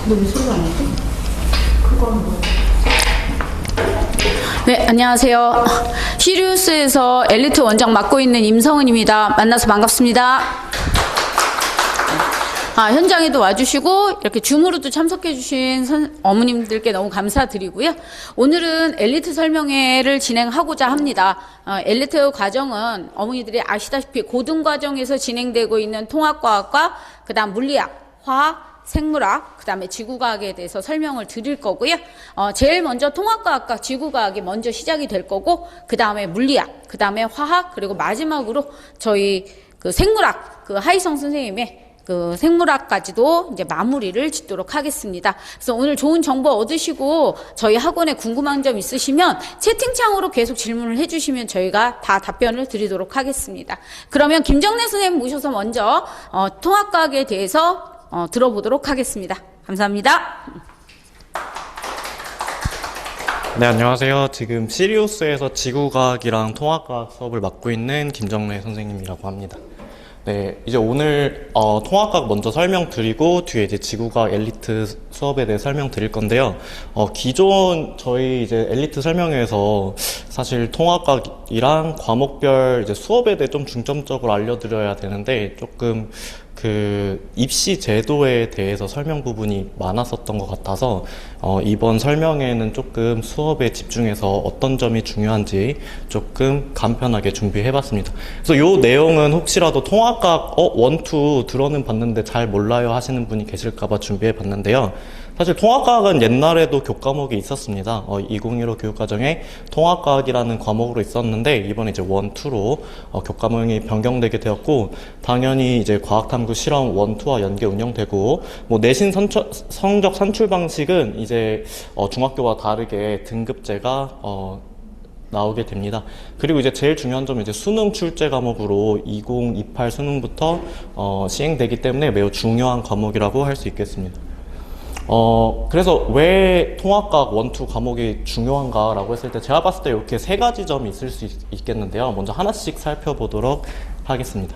너 왜 소리가 안 나지? 그건 뭐? 네, 안녕하세요. 시리우스에서 엘리트 원장 맡고 있는 임성은입니다. 만나서 반갑습니다. 현장에도 와주시고 이렇게 줌으로도 참석해주신 어머님들께 너무 감사드리고요. 오늘은 엘리트 설명회를 진행하고자 합니다. 엘리트 과정은 어머니들이 아시다시피 고등과정에서 진행되고 있는 통합과학과 그 다음 물리학, 화학, 생물학, 그 다음에 지구과학에 대해서 설명을 드릴 거고요. 제일 먼저 통합과학과 지구과학이 먼저 시작이 될 거고, 그 다음에 물리학, 그 다음에 화학, 그리고 마지막으로 저희 그 생물학, 그 하이성 선생님의 그 생물학까지도 이제 마무리를 짓도록 하겠습니다. 그래서 오늘 좋은 정보 얻으시고 저희 학원에 궁금한 점 있으시면 채팅창으로 계속 질문을 해주시면 저희가 다 답변을 드리도록 하겠습니다. 그러면 김정래 선생님 모셔서 먼저 통합과학에 대해서 들어보도록 하겠습니다. 감사합니다. 네, 안녕하세요. 지금 시리우스에서 지구과학이랑 통합과학 수업을 맡고 있는 김정래 선생님이라고 합니다. 네, 이제 오늘 통합과학 먼저 설명드리고 뒤에 이제 지구과학 엘리트 수업에 대해 설명드릴 건데요. 기존 저희 이제 엘리트 설명회에서 사실 통합과학이랑 과목별 이제 수업에 대해 좀 중점적으로 알려드려야 되는데 조금 그 입시 제도에 대해서 설명 부분이 많았었던 것 같아서 이번 설명회에는 조금 수업에 집중해서 어떤 점이 중요한지 조금 간편하게 준비해봤습니다. 그래서 이 내용은 혹시라도 통합과학 1, 2 들어는 봤는데 잘 몰라요 하시는 분이 계실까봐 준비해봤는데요. 사실 통합과학은 옛날에도 교과목이 있었습니다. 2015 교육과정에 통합과학이라는 과목으로 있었는데 이번에 이제 1, 2로 교과목이 변경되게 되었고, 당연히 이제 과학탐구 실험 1, 2와 연계 운영되고, 뭐 내신 성적 산출 방식은 이제 중학교와 다르게 등급제가 나오게 됩니다. 그리고 이제 제일 중요한 점은 이제 수능 출제 과목으로 2028 수능부터 시행되기 때문에 매우 중요한 과목이라고 할 수 있겠습니다. 그래서 왜 통합과학 1, 2 과목이 중요한가 라고 했을 때 제가 봤을 때 이렇게 세 가지 점이 있을 수 있겠는데요. 먼저 하나씩 살펴보도록 하겠습니다.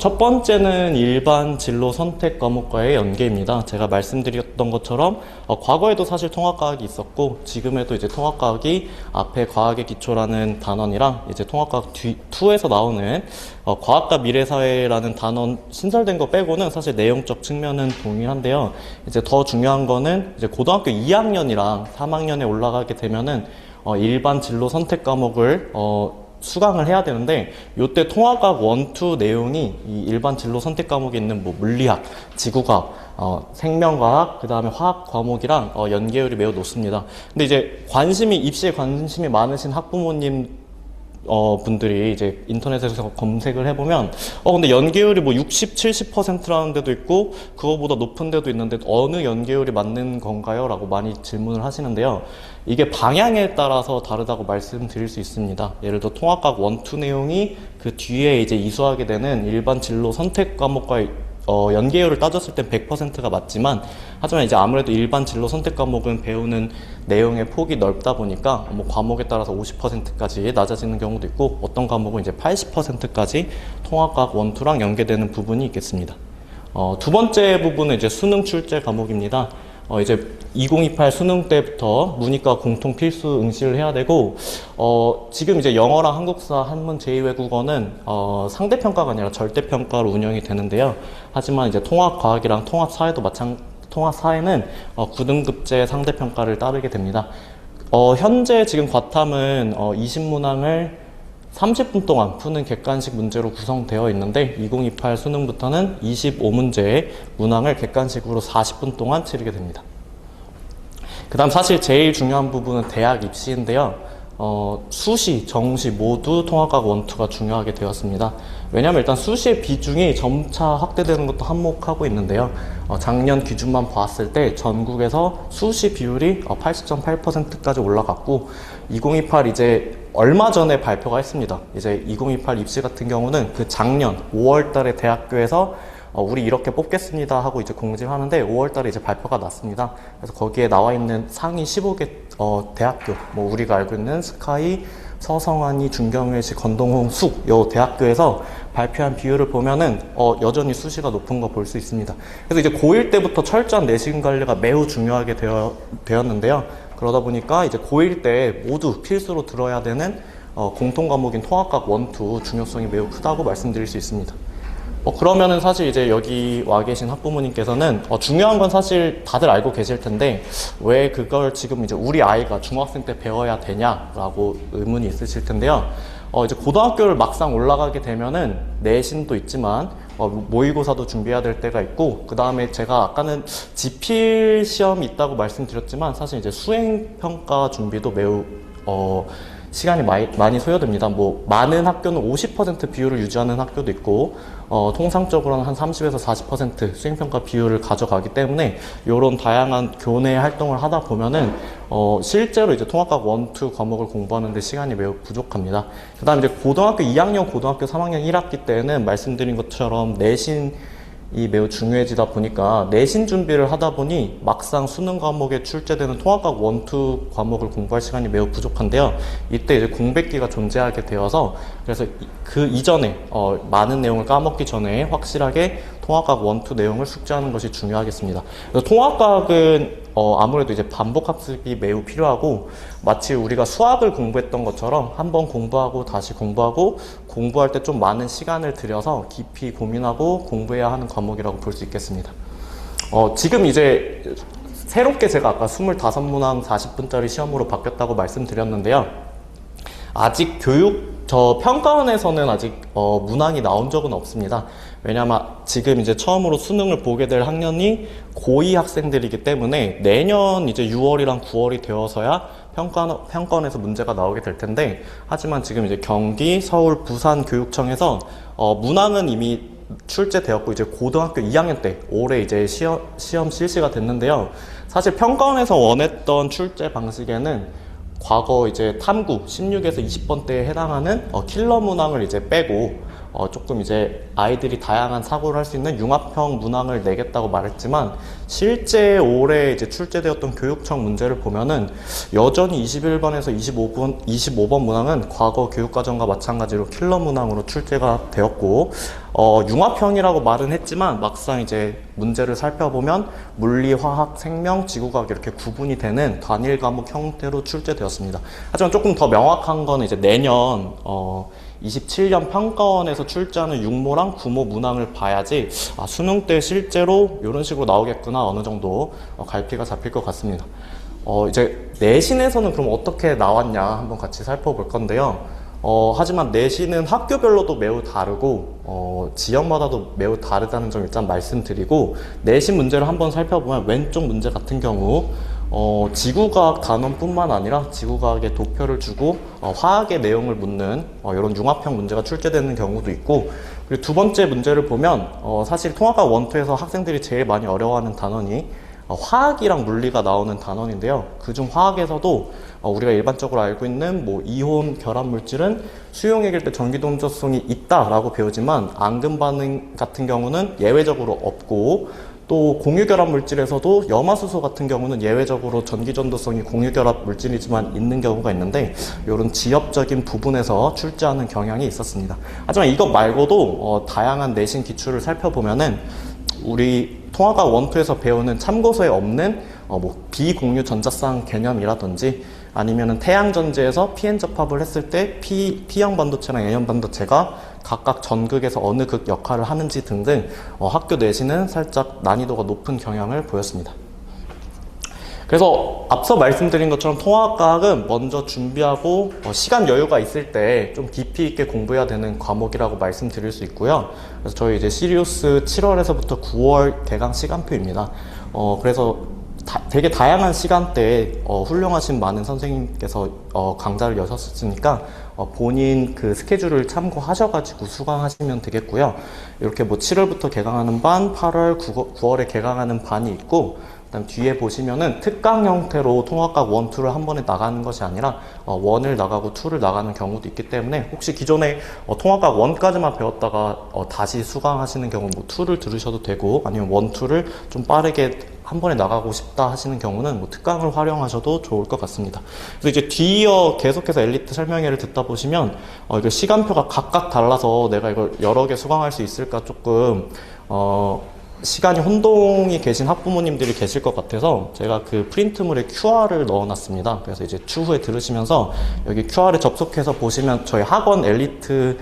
첫 번째는 일반 진로 선택 과목과의 연계입니다. 제가 말씀드렸던 것처럼 과거에도 사실 통합과학이 있었고 지금에도 이제 통합과학이 앞에 과학의 기초라는 단원이랑 이제 통합과학 2에서 나오는 과학과 미래사회라는 단원 신설된 거 빼고는 사실 내용적 측면은 동일한데요. 이제 더 중요한 거는 이제 고등학교 2학년이랑 3학년에 올라가게 되면은 일반 진로 선택 과목을 수강을 해야 되는데, 요때 통합과학 1, 2 내용이 이 일반 진로 선택 과목에 있는 뭐 물리학, 지구과학, 생명과학, 그 다음에 화학 과목이랑 연계율이 매우 높습니다. 근데 이제 입시에 관심이 많으신 학부모님 분들이 이제 인터넷에서 검색을 해보면 근데 연계율이 뭐 60, 70%라는 데도 있고 그거보다 높은 데도 있는데 어느 연계율이 맞는 건가요? 라고 많이 질문을 하시는데요. 이게 방향에 따라서 다르다고 말씀드릴 수 있습니다. 예를 들어 통합과학 1, 2 내용이 그 뒤에 이제 이수하게 되는 일반 진로 선택 과목과의 연계율을 따졌을 땐 100%가 맞지만, 하지만 이제 아무래도 일반 진로 선택 과목은 배우는 내용의 폭이 넓다 보니까 뭐 과목에 따라서 50%까지 낮아지는 경우도 있고, 어떤 과목은 이제 80%까지 통합과학 1, 2랑 연계되는 부분이 있겠습니다. 두 번째 부분은 이제 수능 출제 과목입니다. 이제 2028 수능 때부터 문이과 공통 필수 응시를 해야 되고, 지금 이제 영어랑 한국사, 한문, 제2외국어는 상대평가가 아니라 절대평가로 운영이 되는데요. 하지만 이제 통합과학이랑 통합사회는 9등급제 상대평가를 따르게 됩니다. 현재 지금 과탐은 20문항을 30분 동안 푸는 객관식 문제로 구성되어 있는데 2028 수능부터는 25문제의 문항을 객관식으로 40분 동안 치르게 됩니다. 그 다음 사실 제일 중요한 부분은 대학 입시인데요. 수시, 정시 모두 통합과학 1, 2가 중요하게 되었습니다. 왜냐하면 일단 수시의 비중이 점차 확대되는 것도 한몫하고 있는데요. 작년 기준만 봤을 때 전국에서 수시 비율이 80.8%까지 올라갔고, 2028 이제 얼마 전에 발표가 했습니다. 이제 2028 입시 같은 경우는 그 작년 5월 달에 대학교에서 우리 이렇게 뽑겠습니다 하고 이제 공지를 하는데 5월 달에 이제 발표가 났습니다. 그래서 거기에 나와 있는 상위 15개 대학교, 뭐 우리가 알고 있는 스카이, 서성한이, 중경외시, 건동홍, 숙, 요 대학교에서 발표한 비율을 보면은 여전히 수시가 높은 거 볼 수 있습니다. 그래서 이제 고1 때부터 철저한 내신 관리가 매우 중요하게 되었는데요. 그러다 보니까 이제 고1 때 모두 필수로 들어야 되는 공통 과목인 통합과학 1, 2 중요성이 매우 크다고 말씀드릴 수 있습니다. 그러면은 사실 이제 여기 와 계신 학부모님께서는 중요한 건 사실 다들 알고 계실 텐데 왜 그걸 지금 이제 우리 아이가 중학생 때 배워야 되냐라고 의문이 있으실 텐데요. 이제 고등학교를 막상 올라가게 되면은 내신도 있지만 모의고사도 준비해야 될 때가 있고, 그 다음에 제가 아까는 지필 시험이 있다고 말씀드렸지만 사실 이제 수행평가 준비도 매우 시간이 많이 소요됩니다. 많은 학교는 50% 비율을 유지하는 학교도 있고, 통상적으로는 한 30에서 40% 수행평가 비율을 가져가기 때문에, 이런 다양한 교내 활동을 하다 보면은, 실제로 이제 통합과학 1, 2 과목을 공부하는데 시간이 매우 부족합니다. 그 다음에 이제 고등학교 2학년, 고등학교 3학년 1학기 때는 말씀드린 것처럼 내신이 매우 중요해지다 보니까 내신 준비를 하다 보니 막상 수능 과목에 출제되는 통합과학 1, 2 과목을 공부할 시간이 매우 부족한데요. 이때 이제 공백기가 존재하게 되어서 그래서 그 이전에 많은 내용을 까먹기 전에 확실하게 통합과학 1, 2 내용을 숙지하는 것이 중요하겠습니다. 그래서 통합과학은 아무래도 이제 반복 학습이 매우 필요하고, 마치 우리가 수학을 공부했던 것처럼 한번 공부하고 다시 공부하고, 공부할 때 좀 많은 시간을 들여서 깊이 고민하고 공부해야 하는 과목이라고 볼 수 있겠습니다. 지금 이제 새롭게 제가 아까 25문항 40분짜리 시험으로 바뀌었다고 말씀드렸는데요. 아직 평가원에서는 아직 문항이 나온 적은 없습니다. 왜냐하면 지금 이제 처음으로 수능을 보게 될 학년이 고2 학생들이기 때문에 내년 이제 6월이랑 9월이 되어서야 평가원에서 문제가 나오게 될 텐데, 하지만 지금 이제 경기, 서울, 부산 교육청에서 문항은 이미 출제되었고, 이제 고등학교 2학년 때 올해 이제 시험 실시가 됐는데요. 사실 평가원에서 원했던 출제 방식에는 과거 이제 탐구 16에서 20번대에 해당하는 킬러 문항을 이제 빼고 조금 이제 아이들이 다양한 사고를 할 수 있는 융합형 문항을 내겠다고 말했지만, 실제 올해 이제 출제되었던 교육청 문제를 보면은 여전히 21번에서 25번 문항은 과거 교육과정과 마찬가지로 킬러 문항으로 출제가 되었고, 융합형이라고 말은 했지만 막상 이제 문제를 살펴보면 물리, 화학, 생명, 지구과학 이렇게 구분이 되는 단일 과목 형태로 출제되었습니다. 하지만 조금 더 명확한 건 이제 내년 27년 평가원에서 출제하는 6모랑 9모 문항을 봐야지 수능 때 실제로 이런 식으로 나오겠구나 어느 정도 갈피가 잡힐 것 같습니다. 이제 내신에서는 그럼 어떻게 나왔냐 한번 같이 살펴볼 건데요. 하지만 내신은 학교별로도 매우 다르고 지역마다도 매우 다르다는 점 일단 말씀드리고, 내신 문제를 한번 살펴보면 왼쪽 문제 같은 경우 지구과학 단원뿐만 아니라 지구과학에 도표를 주고 화학의 내용을 묻는 이런 융합형 문제가 출제되는 경우도 있고, 그리고 두 번째 문제를 보면 사실 통합과학 1, 2에서 학생들이 제일 많이 어려워하는 단원이 화학이랑 물리가 나오는 단원인데요. 그중 화학에서도 우리가 일반적으로 알고 있는 이온 결합 물질은 수용액일 때 전기 동조성이 있다라고 배우지만 앙금 반응 같은 경우는 예외적으로 없고, 또 공유결합 물질에서도 염화수소 같은 경우는 예외적으로 전기전도성이 공유결합 물질이지만 있는 경우가 있는데, 이런 지엽적인 부분에서 출제하는 경향이 있었습니다. 하지만 이것 말고도 다양한 내신 기출을 살펴보면은 우리 통합과학 1, 2에서 배우는 참고서에 없는 비공유 전자쌍 개념이라든지, 아니면은 태양전지에서 PN 접합을 했을 때 P형 반도체랑 N형 반도체가 각각 전극에서 어느 극 역할을 하는지 등등 학교 내신은 살짝 난이도가 높은 경향을 보였습니다. 그래서 앞서 말씀드린 것처럼 통합과학은 먼저 준비하고 시간 여유가 있을 때 좀 깊이 있게 공부해야 되는 과목이라고 말씀드릴 수 있고요. 그래서 저희 이제 시리우스 7월에서부터 9월 개강 시간표입니다. 그래서 되게 다양한 시간대에 훌륭하신 많은 선생님께서 강좌를 여셨으니까 본인 그 스케줄을 참고하셔가지고 수강하시면 되겠고요. 이렇게 7월부터 개강하는 반, 8월, 9월에 개강하는 반이 있고, 그다음 뒤에 보시면은 특강 형태로 통합과학 1, 2를 한 번에 나가는 것이 아니라 1을 나가고 2를 나가는 경우도 있기 때문에, 혹시 기존에 통합과학 1까지만 배웠다가 다시 수강하시는 경우 2를 들으셔도 되고, 아니면 1, 2를 좀 빠르게 한 번에 나가고 싶다 하시는 경우는 뭐 특강을 활용하셔도 좋을 것 같습니다. 그래서 이제 뒤이어 계속해서 엘리트 설명회를 듣다 보시면 이거 시간표가 각각 달라서 내가 이걸 여러 개 수강할 수 있을까 조금 시간이 혼동이 계신 학부모님들이 계실 것 같아서 제가 그 프린트물에 QR을 넣어놨습니다. 그래서 이제 추후에 들으시면서 여기 QR에 접속해서 보시면 저희 학원 엘리트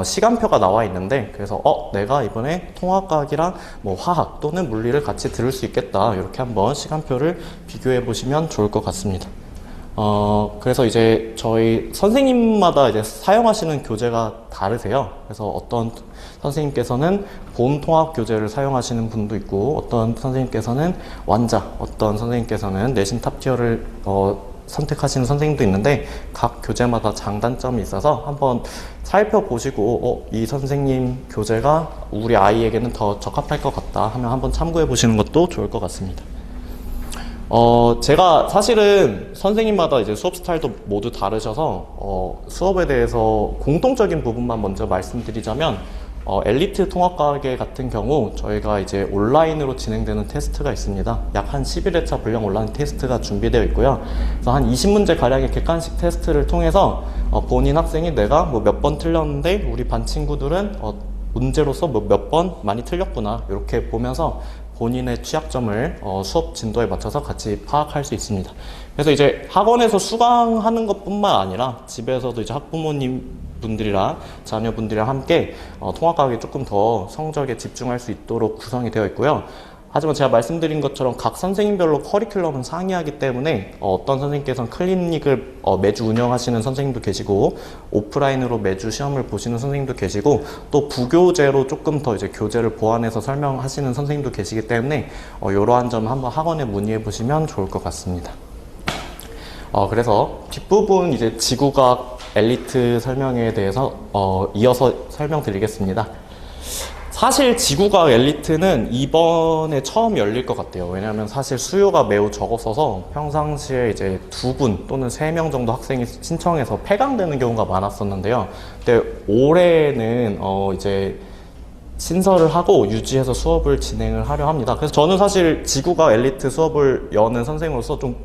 시간표가 나와 있는데, 그래서 내가 이번에 통합과학이랑 뭐 화학 또는 물리를 같이 들을 수 있겠다, 이렇게 한번 시간표를 비교해 보시면 좋을 것 같습니다. 그래서 이제 저희 선생님마다 이제 사용하시는 교재가 다르세요. 그래서 어떤 선생님께서는 본 통합 교재를 사용하시는 분도 있고, 어떤 선생님께서는 완자, 어떤 선생님께서는 내신 탑티어를 선택하시는 선생님도 있는데, 각 교재마다 장단점이 있어서 한번 살펴보시고 이 선생님 교재가 우리 아이에게는 더 적합할 것 같다 하면 한번 참고해 보시는 것도 좋을 것 같습니다. 제가 사실은 선생님마다 이제 수업 스타일도 모두 다르셔서 수업에 대해서 공통적인 부분만 먼저 말씀드리자면, 엘리트 통합과학 같은 경우 저희가 이제 온라인으로 진행되는 테스트가 있습니다. 약 한 11회차 분량 온라인 테스트가 준비되어 있고요. 그래서 한 20문제 가량의 객관식 테스트를 통해서 본인 학생이 내가 뭐 몇 번 틀렸는데 우리 반 친구들은 문제로서 몇 번 많이 틀렸구나, 이렇게 보면서 본인의 취약점을 수업 진도에 맞춰서 같이 파악할 수 있습니다. 그래서 이제 학원에서 수강하는 것뿐만 아니라 집에서도 이제 학부모님 분들이랑 자녀분들이랑 함께 통합과학에 조금 더 성적에 집중할 수 있도록 구성이 되어 있고요. 하지만 제가 말씀드린 것처럼 각 선생님별로 커리큘럼은 상이하기 때문에 어떤 선생님께서는 클리닉을 매주 운영하시는 선생님도 계시고, 오프라인으로 매주 시험을 보시는 선생님도 계시고, 또 부교재로 조금 더 이제 교재를 보완해서 설명하시는 선생님도 계시기 때문에 이러한 점 한번 학원에 문의해 보시면 좋을 것 같습니다. 그래서 뒷부분 이제 지구과학 엘리트 설명에 대해서 이어서 설명드리겠습니다. 사실 지구과학 엘리트는 이번에 처음 열릴 것 같아요. 왜냐하면 사실 수요가 매우 적었어서 평상시에 이제 2분 또는 3명 정도 학생이 신청해서 폐강되는 경우가 많았었는데요. 근데 올해는 이제 신설을 하고 유지해서 수업을 진행을 하려 합니다. 그래서 저는 사실 지구과학 엘리트 수업을 여는 선생으로서 좀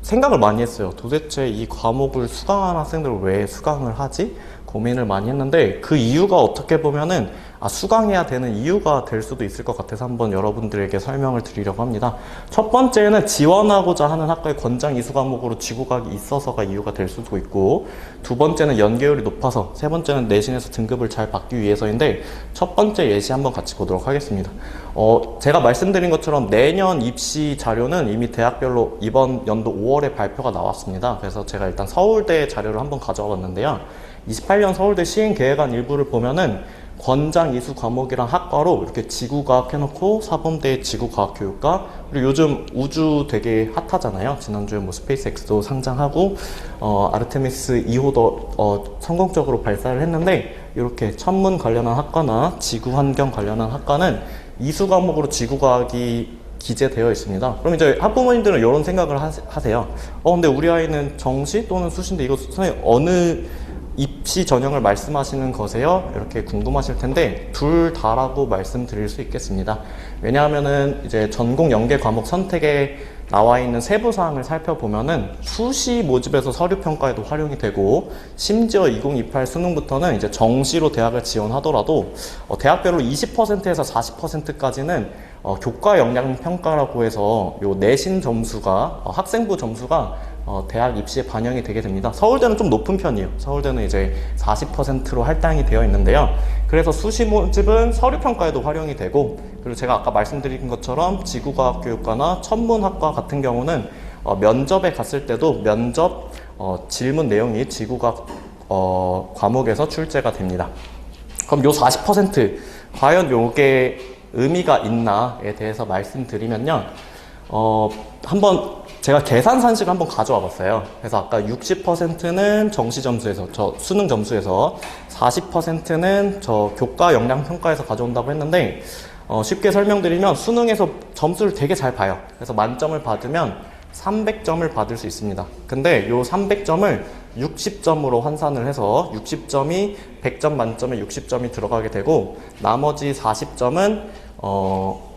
생각을 많이 했어요. 도대체 이 과목을 수강하는 학생들을 왜 수강을 하지? 고민을 많이 했는데, 그 이유가 어떻게 보면은 수강해야 되는 이유가 될 수도 있을 것 같아서 한번 여러분들에게 설명을 드리려고 합니다. 첫 번째는 지원하고자 하는 학과의 권장 이수 과목으로 지구과학이 있어서가 이유가 될 수도 있고, 두 번째는 연계율이 높아서, 세 번째는 내신에서 등급을 잘 받기 위해서인데, 첫 번째 예시 한번 같이 보도록 하겠습니다. 제가 말씀드린 것처럼 내년 입시 자료는 이미 대학별로 이번 연도 5월에 발표가 나왔습니다. 그래서 제가 일단 서울대 자료를 한번 가져와 봤는데요. 28년 서울대 시행계획안 일부를 보면은 권장 이수 과목이랑 학과로 이렇게 지구과학 해놓고, 사범대 지구과학교육과, 그리고 요즘 우주 되게 핫하잖아요. 지난주에 뭐 스페이스X도 상장하고 아르테미스 2호도 성공적으로 발사를 했는데, 이렇게 천문 관련한 학과나 지구환경 관련한 학과는 이수 과목으로 지구과학이 기재되어 있습니다. 그럼 이제 학부모님들은 이런 생각을 하세요. 근데 우리 아이는 정시 또는 수시인데 이거 선생님 어느 입시 전형을 말씀하시는 거세요? 이렇게 궁금하실 텐데, 둘 다라고 말씀드릴 수 있겠습니다. 왜냐하면은 이제 전공 연계 과목 선택에 나와 있는 세부 사항을 살펴보면은 수시 모집에서 서류 평가에도 활용이 되고, 심지어 2028 수능부터는 이제 정시로 대학을 지원하더라도 대학별로 20%에서 40%까지는 교과 역량 평가라고 해서 요 내신 점수가 학생부 점수가 대학 입시에 반영이 되게 됩니다. 서울대는 좀 높은 편이에요. 서울대는 이제 40%로 할당이 되어 있는데요. 그래서 수시 모집은 서류 평가에도 활용이 되고, 그리고 제가 아까 말씀드린 것처럼 지구과학 교육과나 천문학과 같은 경우는 면접에 갔을 때도 면접 질문 내용이 지구과학 과목에서 출제가 됩니다. 그럼 요 40% 과연 요게 의미가 있나에 대해서 말씀드리면요. 한번 제가 계산 산식을 한번 가져와 봤어요. 그래서 아까 60%는 정시 점수에서, 저 수능 점수에서, 40%는 저 교과 역량 평가에서 가져온다고 했는데, 쉽게 설명드리면 수능에서 점수를 되게 잘 봐요. 그래서 만점을 받으면 300점을 받을 수 있습니다. 근데 요 300점을 60점으로 환산을 해서 60점이 100점 만점에 60점이 들어가게 되고, 나머지 40점은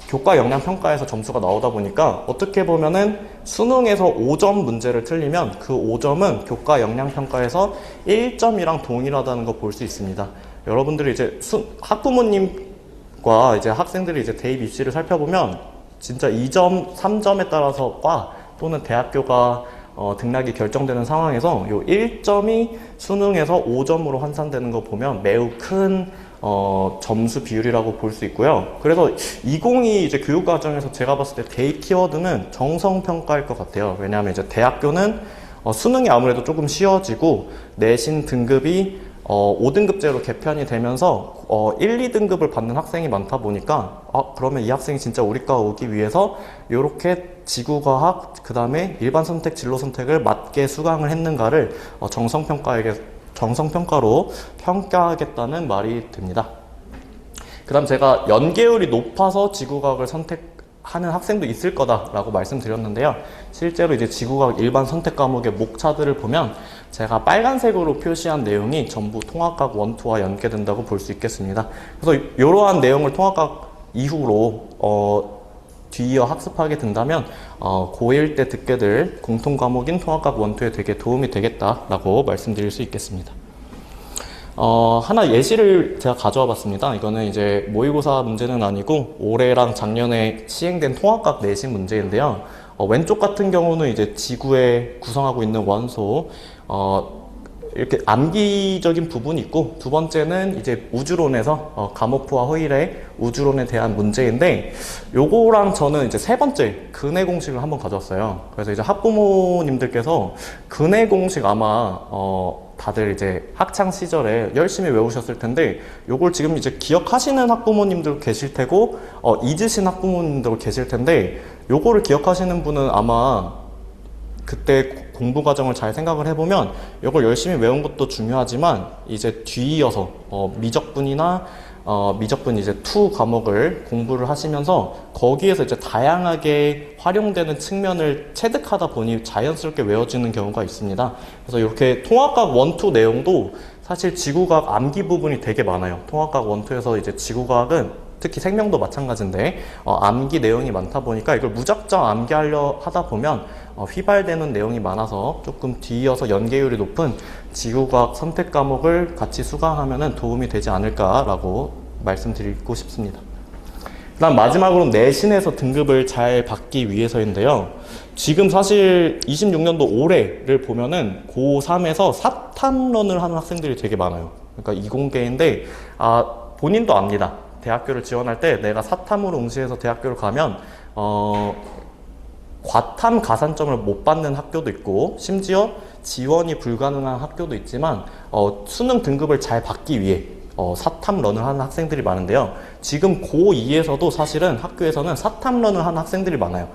교과 역량 평가에서 점수가 나오다 보니까 어떻게 보면은 수능에서 5점 문제를 틀리면 그 5점은 교과 역량 평가에서 1점이랑 동일하다는 거 볼 수 있습니다. 여러분들이 이제 학부모님과 이제 학생들이 이제 대입 입시를 살펴보면 진짜 2점, 3점에 따라서 과 또는 대학교가 등락이 결정되는 상황에서 요 1점이 수능에서 5점으로 환산되는 거 보면 매우 큰 점수 비율이라고 볼 수 있고요. 그래서 2022 이제 교육 과정에서 제가 봤을 때 대입 키워드는 정성평가일 것 같아요. 왜냐하면 이제 대학교는 수능이 아무래도 조금 쉬워지고 내신 등급이 5등급제로 개편이 되면서 1, 2등급을 받는 학생이 많다 보니까 그러면 이 학생이 진짜 우리과 오기 위해서 이렇게 지구과학 그 다음에 일반 선택, 진로 선택을 맞게 수강을 했는가를 정성평가로 평가하겠다는 말이 됩니다. 그 다음 제가 연계율이 높아서 지구과학을 선택하는 학생도 있을 거다라고 말씀드렸는데요. 실제로 이제 지구과학 일반 선택 과목의 목차들을 보면 제가 빨간색으로 표시한 내용이 전부 통합과학 1, 2와 연계된다고 볼 수 있겠습니다. 그래서 이러한 내용을 통합과학 이후로 뒤이어 학습하게 된다면 고1 때 듣게 될 공통 과목인 통합과학 1, 2에 되게 도움이 되겠다라고 말씀드릴 수 있겠습니다. 하나 예시를 제가 가져와 봤습니다. 이거는 이제 모의고사 문제는 아니고 올해랑 작년에 시행된 통합과학 내신 문제인데요. 왼쪽 같은 경우는 이제 지구에 구성하고 있는 원소, 이렇게 암기적인 부분이 있고, 두 번째는 이제 우주론에서 가모프와 허일의 우주론에 대한 문제인데, 요거랑 저는 이제 세 번째 근해 공식을 한번 가져왔어요. 그래서 이제 학부모님들께서 근해 공식 아마 다들 이제 학창 시절에 열심히 외우셨을 텐데, 요걸 지금 이제 기억하시는 학부모님들 계실 테고 잊으신 학부모님들 계실 텐데, 요거를 기억하시는 분은 아마 그때 공부 과정을 잘 생각을 해보면 이걸 열심히 외운 것도 중요하지만 이제 뒤이어서 미적분이나 미적분 이제 2 과목을 공부를 하시면서 거기에서 이제 다양하게 활용되는 측면을 체득하다 보니 자연스럽게 외워지는 경우가 있습니다. 그래서 이렇게 통합과학 1, 2 내용도 사실 지구과학 암기 부분이 되게 많아요. 통합과학 1, 2에서 이제 지구과학은 특히 생명도 마찬가지인데 암기 내용이 많다 보니까 이걸 무작정 암기하려 하다 보면 휘발되는 내용이 많아서 조금 뒤이어서 연계율이 높은 지구과학 선택 과목을 같이 수강하면 도움이 되지 않을까라고 말씀드리고 싶습니다. 그 다음 마지막으로 내신에서 등급을 잘 받기 위해서인데요. 지금 사실 26년도 올해를 보면은 고3에서 사탐런을 하는 학생들이 되게 많아요. 그러니까 이공계인데 본인도 압니다. 대학교를 지원할 때 내가 사탐으로 응시해서 대학교를 가면 과탐 가산점을 못 받는 학교도 있고 심지어 지원이 불가능한 학교도 있지만 수능 등급을 잘 받기 위해 사탐런을 하는 학생들이 많은데요. 지금 고2에서도 사실은 학교에서는 사탐런을 하는 학생들이 많아요.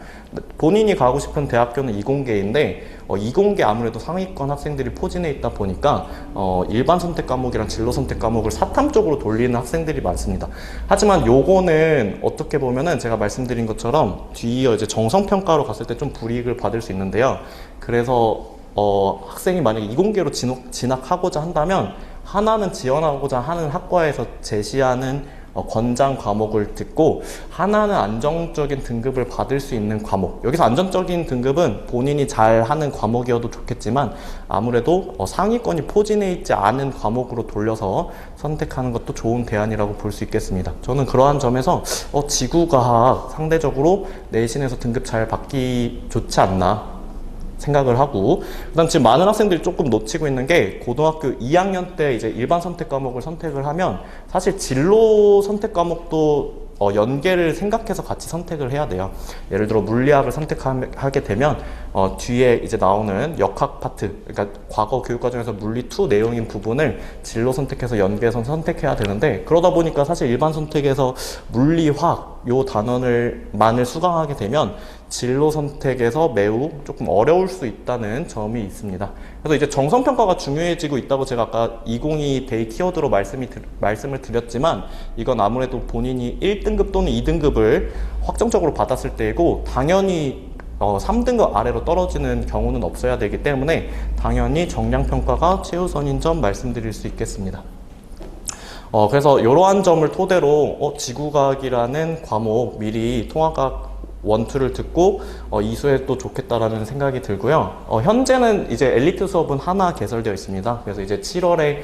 본인이 가고 싶은 대학교는 이공계인데 이공계 아무래도 상위권 학생들이 포진해 있다 보니까 일반 선택 과목이랑 진로 선택 과목을 사탐 쪽으로 돌리는 학생들이 많습니다. 하지만 요거는 어떻게 보면은 제가 말씀드린 것처럼 뒤이어 이제 정성평가로 갔을 때 좀 불이익을 받을 수 있는데요. 그래서 학생이 만약에 이공계로 진학하고자 한다면 하나는 지원하고자 하는 학과에서 제시하는 권장 과목을 듣고 하나는 안정적인 등급을 받을 수 있는 과목, 여기서 안정적인 등급은 본인이 잘하는 과목이어도 좋겠지만 아무래도 상위권이 포진해 있지 않은 과목으로 돌려서 선택하는 것도 좋은 대안이라고 볼 수 있겠습니다. 저는 그러한 점에서 지구과학 상대적으로 내신에서 등급 잘 받기 좋지 않나 생각을 하고, 그다음 지금 많은 학생들이 조금 놓치고 있는 게 고등학교 2학년 때 이제 일반 선택 과목을 선택을 하면 사실 진로 선택 과목도 연계를 생각해서 같이 선택을 해야 돼요. 예를 들어 물리학을 선택하게 되면 뒤에 이제 나오는 역학 파트, 그러니까 과거 교육과정에서 물리 2 내용인 부분을 진로 선택해서 연계해서 선택해야 되는데, 그러다 보니까 사실 일반 선택에서 물리, 화학 요 단원을만을 수강하게 되면 진로 선택에서 매우 조금 어려울 수 있다는 점이 있습니다. 그래서 이제 정성평가가 중요해지고 있다고 제가 아까 2022 데이 키워드로 말씀을 드렸지만, 이건 아무래도 본인이 1등급 또는 2등급을 확정적으로 받았을 때이고, 당연히 3등급 아래로 떨어지는 경우는 없어야 되기 때문에 당연히 정량평가가 최우선인 점 말씀드릴 수 있겠습니다. 그래서 이러한 점을 토대로 지구과학이라는 과목 미리 통합과학 1, 2를 듣고 이수해도 좋겠다라는 생각이 들고요. 현재는 이제 엘리트 수업은 하나 개설되어 있습니다. 그래서 이제 7월에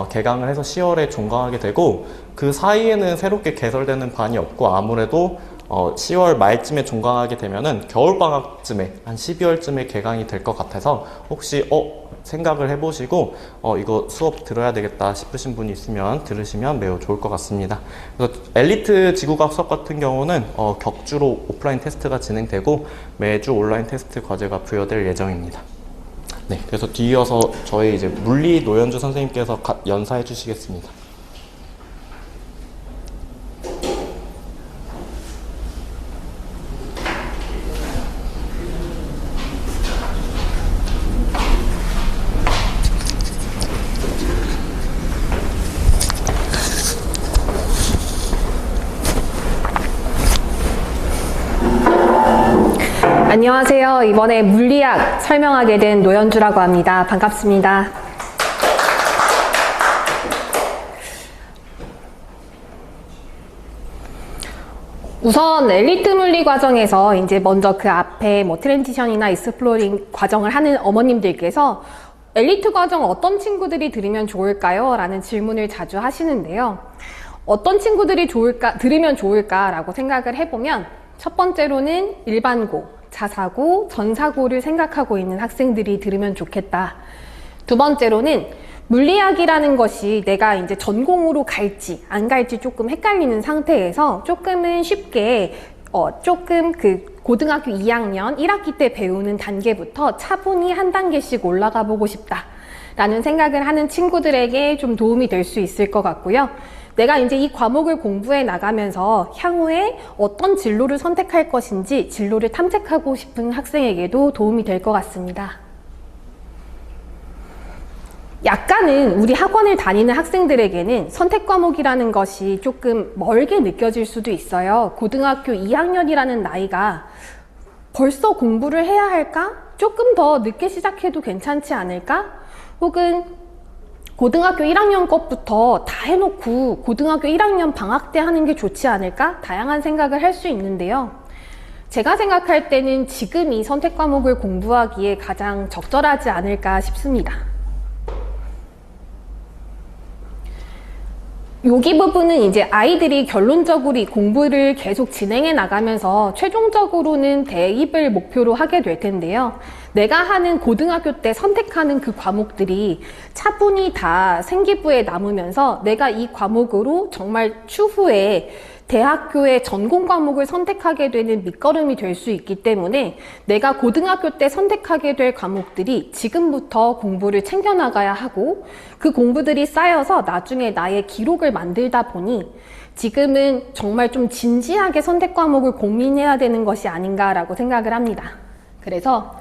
개강을 해서 10월에 종강하게 되고, 그 사이에는 새롭게 개설되는 반이 없고, 아무래도 10월 말쯤에 종강하게 되면은 겨울방학쯤에 한 12월쯤에 개강이 될 것 같아서, 혹시 생각을 해보시고 이거 수업 들어야 되겠다 싶으신 분이 있으면 들으시면 매우 좋을 것 같습니다. 그래서 엘리트 지구과학 수업 같은 경우는 격주로 오프라인 테스트가 진행되고 매주 온라인 테스트 과제가 부여될 예정입니다. 네, 그래서 뒤이어서 저희 이제 물리 노현주 선생님께서 연사해 주시겠습니다. 안녕하세요. 이번에 물리학 설명하게 된 노현주라고 합니다. 반갑습니다. 우선 엘리트 물리 과정에서 이제 먼저 그 앞에 트랜지션이나 익스플로링 과정을 하는 어머님들께서 엘리트 과정 어떤 친구들이 들으면 좋을까요? 라는 질문을 자주 하시는데요. 어떤 친구들이 들으면 좋을까라고 생각을 해보면 첫 번째로는 일반고, 자사고, 전사고를 생각하고 있는 학생들이 들으면 좋겠다. 두 번째로는 물리학이라는 것이 내가 이제 전공으로 갈지 안 갈지 조금 헷갈리는 상태에서 조금은 쉽게 조금 그 고등학교 2학년 1학기 때 배우는 단계부터 차분히 한 단계씩 올라가 보고 싶다 라는 생각을 하는 친구들에게 좀 도움이 될 수 있을 것 같고요. 내가 이제 이 과목을 공부해 나가면서 향후에 어떤 진로를 선택할 것인지 진로를 탐색하고 싶은 학생에게도 도움이 될 것 같습니다. 약간은 우리 학원을 다니는 학생들에게는 선택 과목이라는 것이 조금 멀게 느껴질 수도 있어요. 고등학교 2학년이라는 나이가 벌써 공부를 해야 할까? 조금 더 늦게 시작해도 괜찮지 않을까? 혹은 고등학교 1학년 것부터 다 해놓고 고등학교 1학년 방학 때 하는 게 좋지 않을까? 다양한 생각을 할 수 있는데요. 제가 생각할 때는 지금 이 선택 과목을 공부하기에 가장 적절하지 않을까 싶습니다. 여기 부분은 이제 아이들이 결론적으로 이 공부를 계속 진행해 나가면서 최종적으로는 대입을 목표로 하게 될 텐데요. 내가 하는 고등학교 때 선택하는 그 과목들이 차분히 다 생기부에 남으면서 내가 이 과목으로 정말 추후에 대학교의 전공 과목을 선택하게 되는 밑거름이 될 수 있기 때문에 내가 고등학교 때 선택하게 될 과목들이 지금부터 공부를 챙겨나가야 하고 그 공부들이 쌓여서 나중에 나의 기록을 만들다 보니 지금은 정말 좀 진지하게 선택 과목을 고민해야 되는 것이 아닌가라고 생각을 합니다. 그래서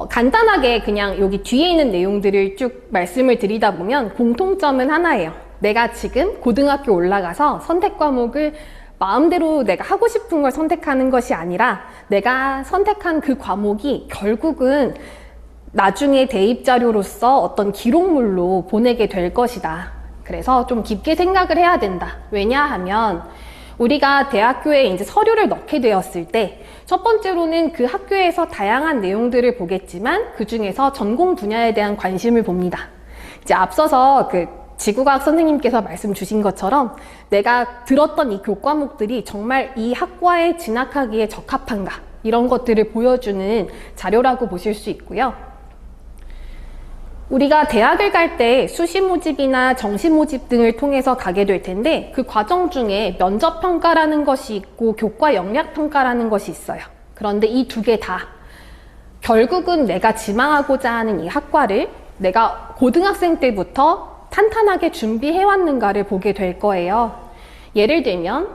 간단하게 그냥 여기 뒤에 있는 내용들을 쭉 말씀을 드리다 보면 공통점은 하나예요. 내가 지금 고등학교 올라가서 선택 과목을 마음대로 내가 하고 싶은 걸 선택하는 것이 아니라 내가 선택한 그 과목이 결국은 나중에 대입 자료로서 어떤 기록물로 보내게 될 것이다. 그래서 좀 깊게 생각을 해야 된다. 왜냐하면 우리가 대학교에 이제 서류를 넣게 되었을 때 첫 번째로는 그 학교에서 다양한 내용들을 보겠지만 그 중에서 전공 분야에 대한 관심을 봅니다. 이제 앞서서 그 지구과학 선생님께서 말씀 주신 것처럼 내가 들었던 이 교과목들이 정말 이 학과에 진학하기에 적합한가 이런 것들을 보여주는 자료라고 보실 수 있고요. 우리가 대학을 갈 때 수시 모집이나 정시 모집 등을 통해서 가게 될 텐데 그 과정 중에 면접 평가라는 것이 있고 교과 역량 평가라는 것이 있어요. 그런데 이 두 개 다 결국은 내가 지망하고자 하는 이 학과를 내가 고등학생 때부터 탄탄하게 준비해 왔는가를 보게 될 거예요. 예를 들면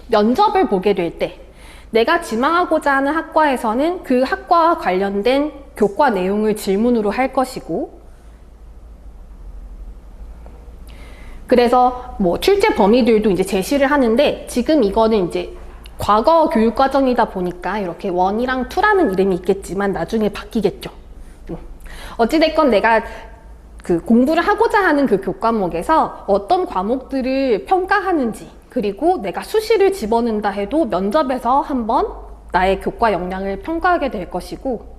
면접을 보게 될 때 내가 지망하고자 하는 학과에서는 그 학과와 관련된 교과 내용을 질문으로 할 것이고 그래서 출제 범위들도 이제 제시를 하는데 지금 이거는 이제 과거 교육 과정이다 보니까 이렇게 1이랑 2라는 이름이 있겠지만 나중에 바뀌겠죠. 어찌됐건 내가 그 공부를 하고자 하는 그 교과목에서 어떤 과목들을 평가하는지, 그리고 내가 수시를 집어넣는다 해도 면접에서 한번 나의 교과 역량을 평가하게 될 것이고,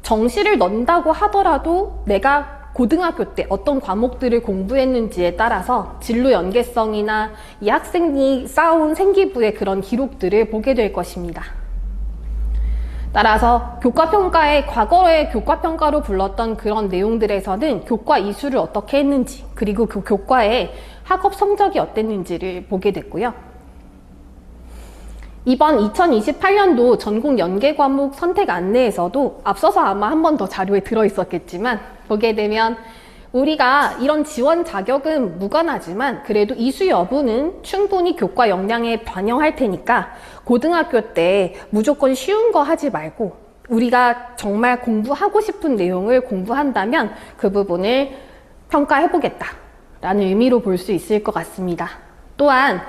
정시를 넣는다고 하더라도 내가 고등학교 때 어떤 과목들을 공부했는지에 따라서 진로 연계성이나 이 학생이 쌓아온 생기부의 그런 기록들을 보게 될 것입니다. 따라서 교과평가에 과거의 교과평가로 불렀던 그런 내용들에서는 교과 이수를 어떻게 했는지, 그리고 그 교과의 학업 성적이 어땠는지를 보게 됐고요. 이번 2028년도 전공 연계 과목 선택 안내에서도 앞서서 아마 한 번 더 자료에 들어있었겠지만, 보게 되면 우리가 이런 지원 자격은 무관하지만 그래도 이수 여부는 충분히 교과 역량에 반영할 테니까 고등학교 때 무조건 쉬운 거 하지 말고 우리가 정말 공부하고 싶은 내용을 공부한다면 그 부분을 평가해보겠다라는 의미로 볼 수 있을 것 같습니다. 또한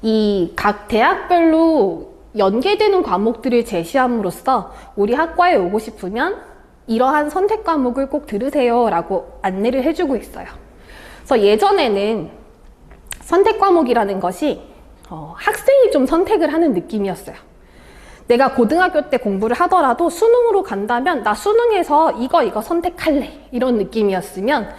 이 각 대학별로 연계되는 과목들을 제시함으로써 우리 학과에 오고 싶으면 이러한 선택 과목을 꼭 들으세요 라고 안내를 해주고 있어요. 그래서 예전에는 선택 과목이라는 것이 학생이 좀 선택을 하는 느낌이었어요. 내가 고등학교 때 공부를 하더라도 수능으로 간다면 나 수능에서 이거 선택할래, 이런 느낌이었으면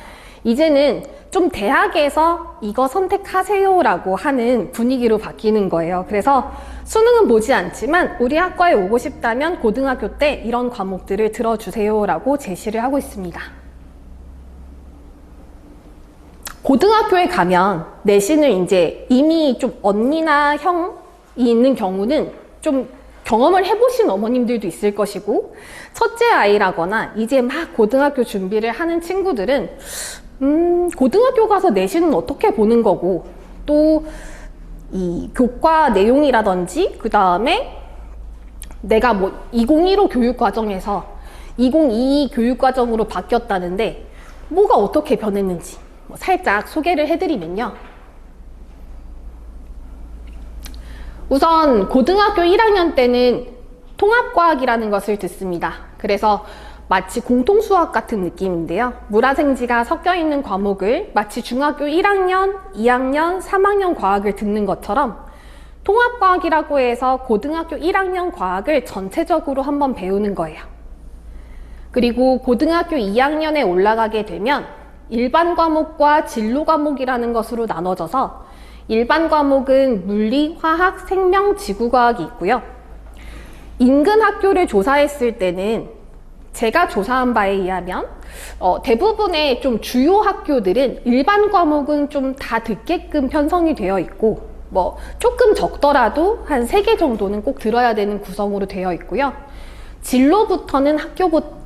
이제는 좀 대학에서 이거 선택하세요 라고 하는 분위기로 바뀌는 거예요. 그래서 수능은 보지 않지만 우리 학과에 오고 싶다면 고등학교 때 이런 과목들을 들어주세요 라고 제시를 하고 있습니다. 고등학교에 가면 내신을 이제 이미 좀 언니나 형이 있는 경우는 좀 경험을 해보신 어머님들도 있을 것이고, 첫째 아이라거나 이제 막 고등학교 준비를 하는 친구들은 고등학교 가서 내신은 어떻게 보는 거고, 또 이 교과 내용이라든지 그 다음에 내가 뭐 2015 교육과정에서 2022 교육과정으로 바뀌었다는데 뭐가 어떻게 변했는지 살짝 소개를 해드리면요. 우선 고등학교 1학년 때는 통합과학이라는 것을 듣습니다. 그래서 마치 공통수학 같은 느낌인데요. 물화생지가 섞여 있는 과목을 마치 중학교 1학년, 2학년, 3학년 과학을 듣는 것처럼 통합과학이라고 해서 고등학교 1학년 과학을 전체적으로 한번 배우는 거예요. 그리고 고등학교 2학년에 올라가게 되면 일반 과목과 진로 과목이라는 것으로 나눠져서 일반 과목은 물리, 화학, 생명, 지구과학이 있고요. 인근 학교를 조사했을 때는 제가 조사한 바에 의하면 대부분의 좀 주요 학교들은 일반 과목은 좀 다 듣게끔 편성이 되어 있고, 뭐 조금 적더라도 한 3개 정도는 꼭 들어야 되는 구성으로 되어 있고요. 진로부터는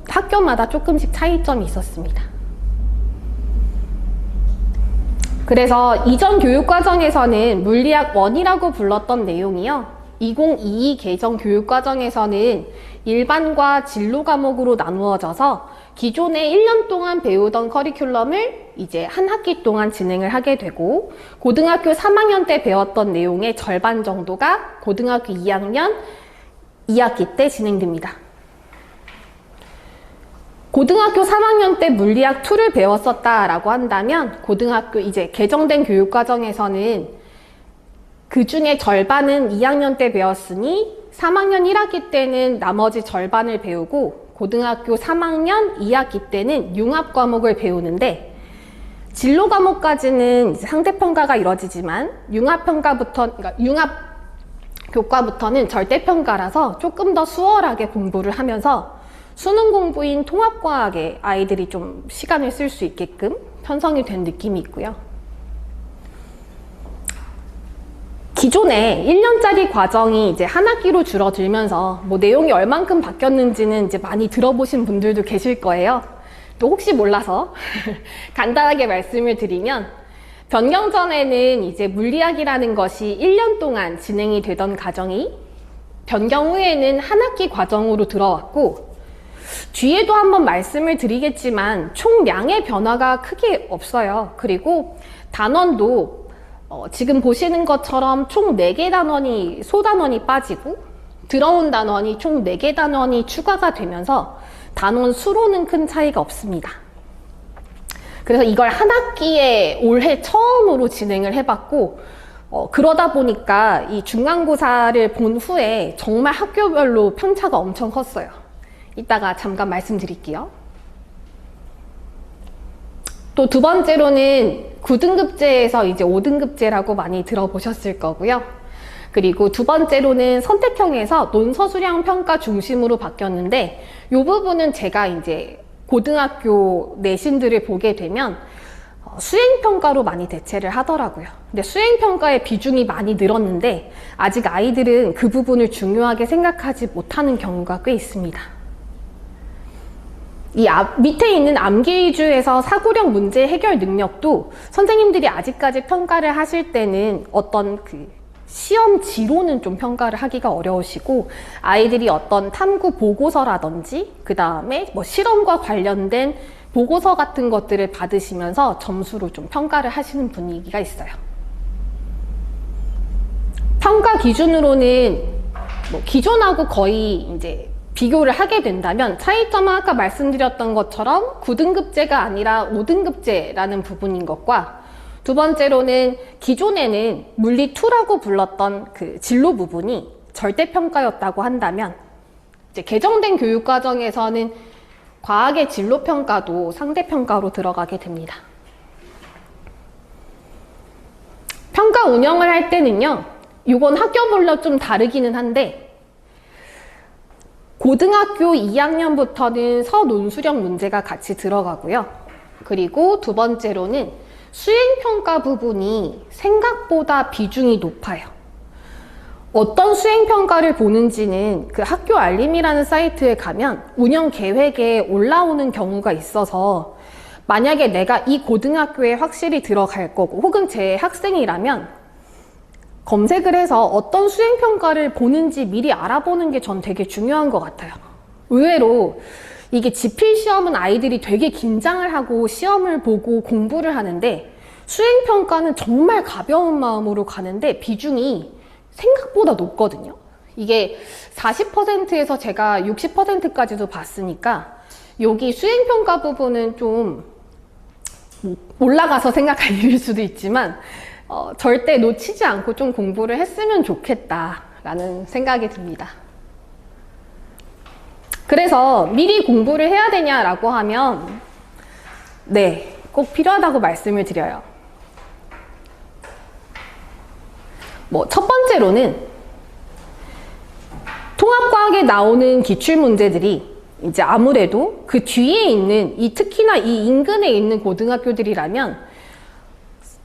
학교마다 조금씩 차이점이 있었습니다. 그래서 이전 교육과정에서는 물리학 1이라고 불렀던 내용이요. 2022 개정 교육과정에서는 일반과 진로 과목으로 나누어져서 기존에 1년 동안 배우던 커리큘럼을 이제 한 학기 동안 진행을 하게 되고, 고등학교 3학년 때 배웠던 내용의 절반 정도가 고등학교 2학년 2학기 때 진행됩니다. 고등학교 3학년 때 물리학 2를 배웠었다라고 한다면 고등학교 이제 개정된 교육과정에서는 그 중에 절반은 2학년 때 배웠으니 3학년 1학기 때는 나머지 절반을 배우고 고등학교 3학년 2학기 때는 융합 과목을 배우는데, 진로 과목까지는 상대평가가 이루어지지만 그러니까 융합 교과부터는 절대평가라서 조금 더 수월하게 공부를 하면서 수능 공부인 통합과학에 아이들이 좀 시간을 쓸 수 있게끔 편성이 된 느낌이 있고요. 기존에 1년짜리 과정이 이제 한 학기로 줄어들면서 뭐 내용이 얼만큼 바뀌었는지는 이제 많이 들어보신 분들도 계실 거예요. 또 혹시 몰라서 간단하게 말씀을 드리면, 변경 전에는 이제 물리학이라는 것이 1년 동안 진행이 되던 과정이 변경 후에는 한 학기 과정으로 들어왔고, 뒤에도 한번 말씀을 드리겠지만 총량의 변화가 크게 없어요. 그리고 단원도 지금 보시는 것처럼 총 4개 단원이 소단원이 빠지고 들어온 단원이 총 4개 단원이 추가가 되면서 단원 수로는 큰 차이가 없습니다. 그래서 이걸 한 학기에 올해 처음으로 진행을 해봤고, 그러다 보니까 이 중간고사를 본 후에 정말 학교별로 편차가 엄청 컸어요. 이따가 잠깐 말씀드릴게요. 또 두 번째로는 9등급제에서 이제 5등급제라고 많이 들어보셨을 거고요. 그리고 두 번째로는 선택형에서 논서수량 평가 중심으로 바뀌었는데, 이 부분은 제가 이제 고등학교 내신들을 보게 되면 수행평가로 많이 대체를 하더라고요. 근데 수행평가의 비중이 많이 늘었는데 아직 아이들은 그 부분을 중요하게 생각하지 못하는 경우가 꽤 있습니다. 이 밑에 있는 암기 위주에서 사고력 문제 해결 능력도 선생님들이 아직까지 평가를 하실 때는 어떤 그 시험지로는 좀 평가를 하기가 어려우시고, 아이들이 어떤 탐구 보고서라든지 그 다음에 뭐 실험과 관련된 보고서 같은 것들을 받으시면서 점수로 좀 평가를 하시는 분위기가 있어요. 평가 기준으로는 뭐 기존하고 거의 이제 비교를 하게 된다면 차이점은 아까 말씀드렸던 것처럼 9등급제가 아니라 5등급제라는 부분인 것과, 두 번째로는 기존에는 물리2라고 불렀던 그 진로 부분이 절대평가였다고 한다면, 이제 개정된 교육과정에서는 과학의 진로평가도 상대평가로 들어가게 됩니다. 평가 운영을 할 때는요, 이건 학교별로 좀 다르기는 한데, 고등학교 2학년부터는 서논수령 문제가 같이 들어가고요. 그리고 두 번째로는 수행평가 부분이 생각보다 비중이 높아요. 어떤 수행평가를 보는지는 그 학교 알림이라는 사이트에 가면 운영 계획에 올라오는 경우가 있어서, 만약에 내가 이 고등학교에 확실히 들어갈 거고 혹은 제 학생이라면 검색을 해서 어떤 수행평가를 보는지 미리 알아보는 게 전 되게 중요한 것 같아요. 의외로 이게 지필시험은 아이들이 되게 긴장을 하고 시험을 보고 공부를 하는데, 수행평가는 정말 가벼운 마음으로 가는데 비중이 생각보다 높거든요. 이게 40%에서 제가 60%까지도 봤으니까 여기 수행평가 부분은 좀 올라가서 생각할 일일 수도 있지만 절대 놓치지 않고 좀 공부를 했으면 좋겠다라는 생각이 듭니다. 그래서 미리 공부를 해야 되냐라고 하면 네, 꼭 필요하다고 말씀을 드려요. 첫 번째로는 통합과학에 나오는 기출문제들이 이제 아무래도 그 뒤에 있는 특히나 이 인근에 있는 고등학교들이라면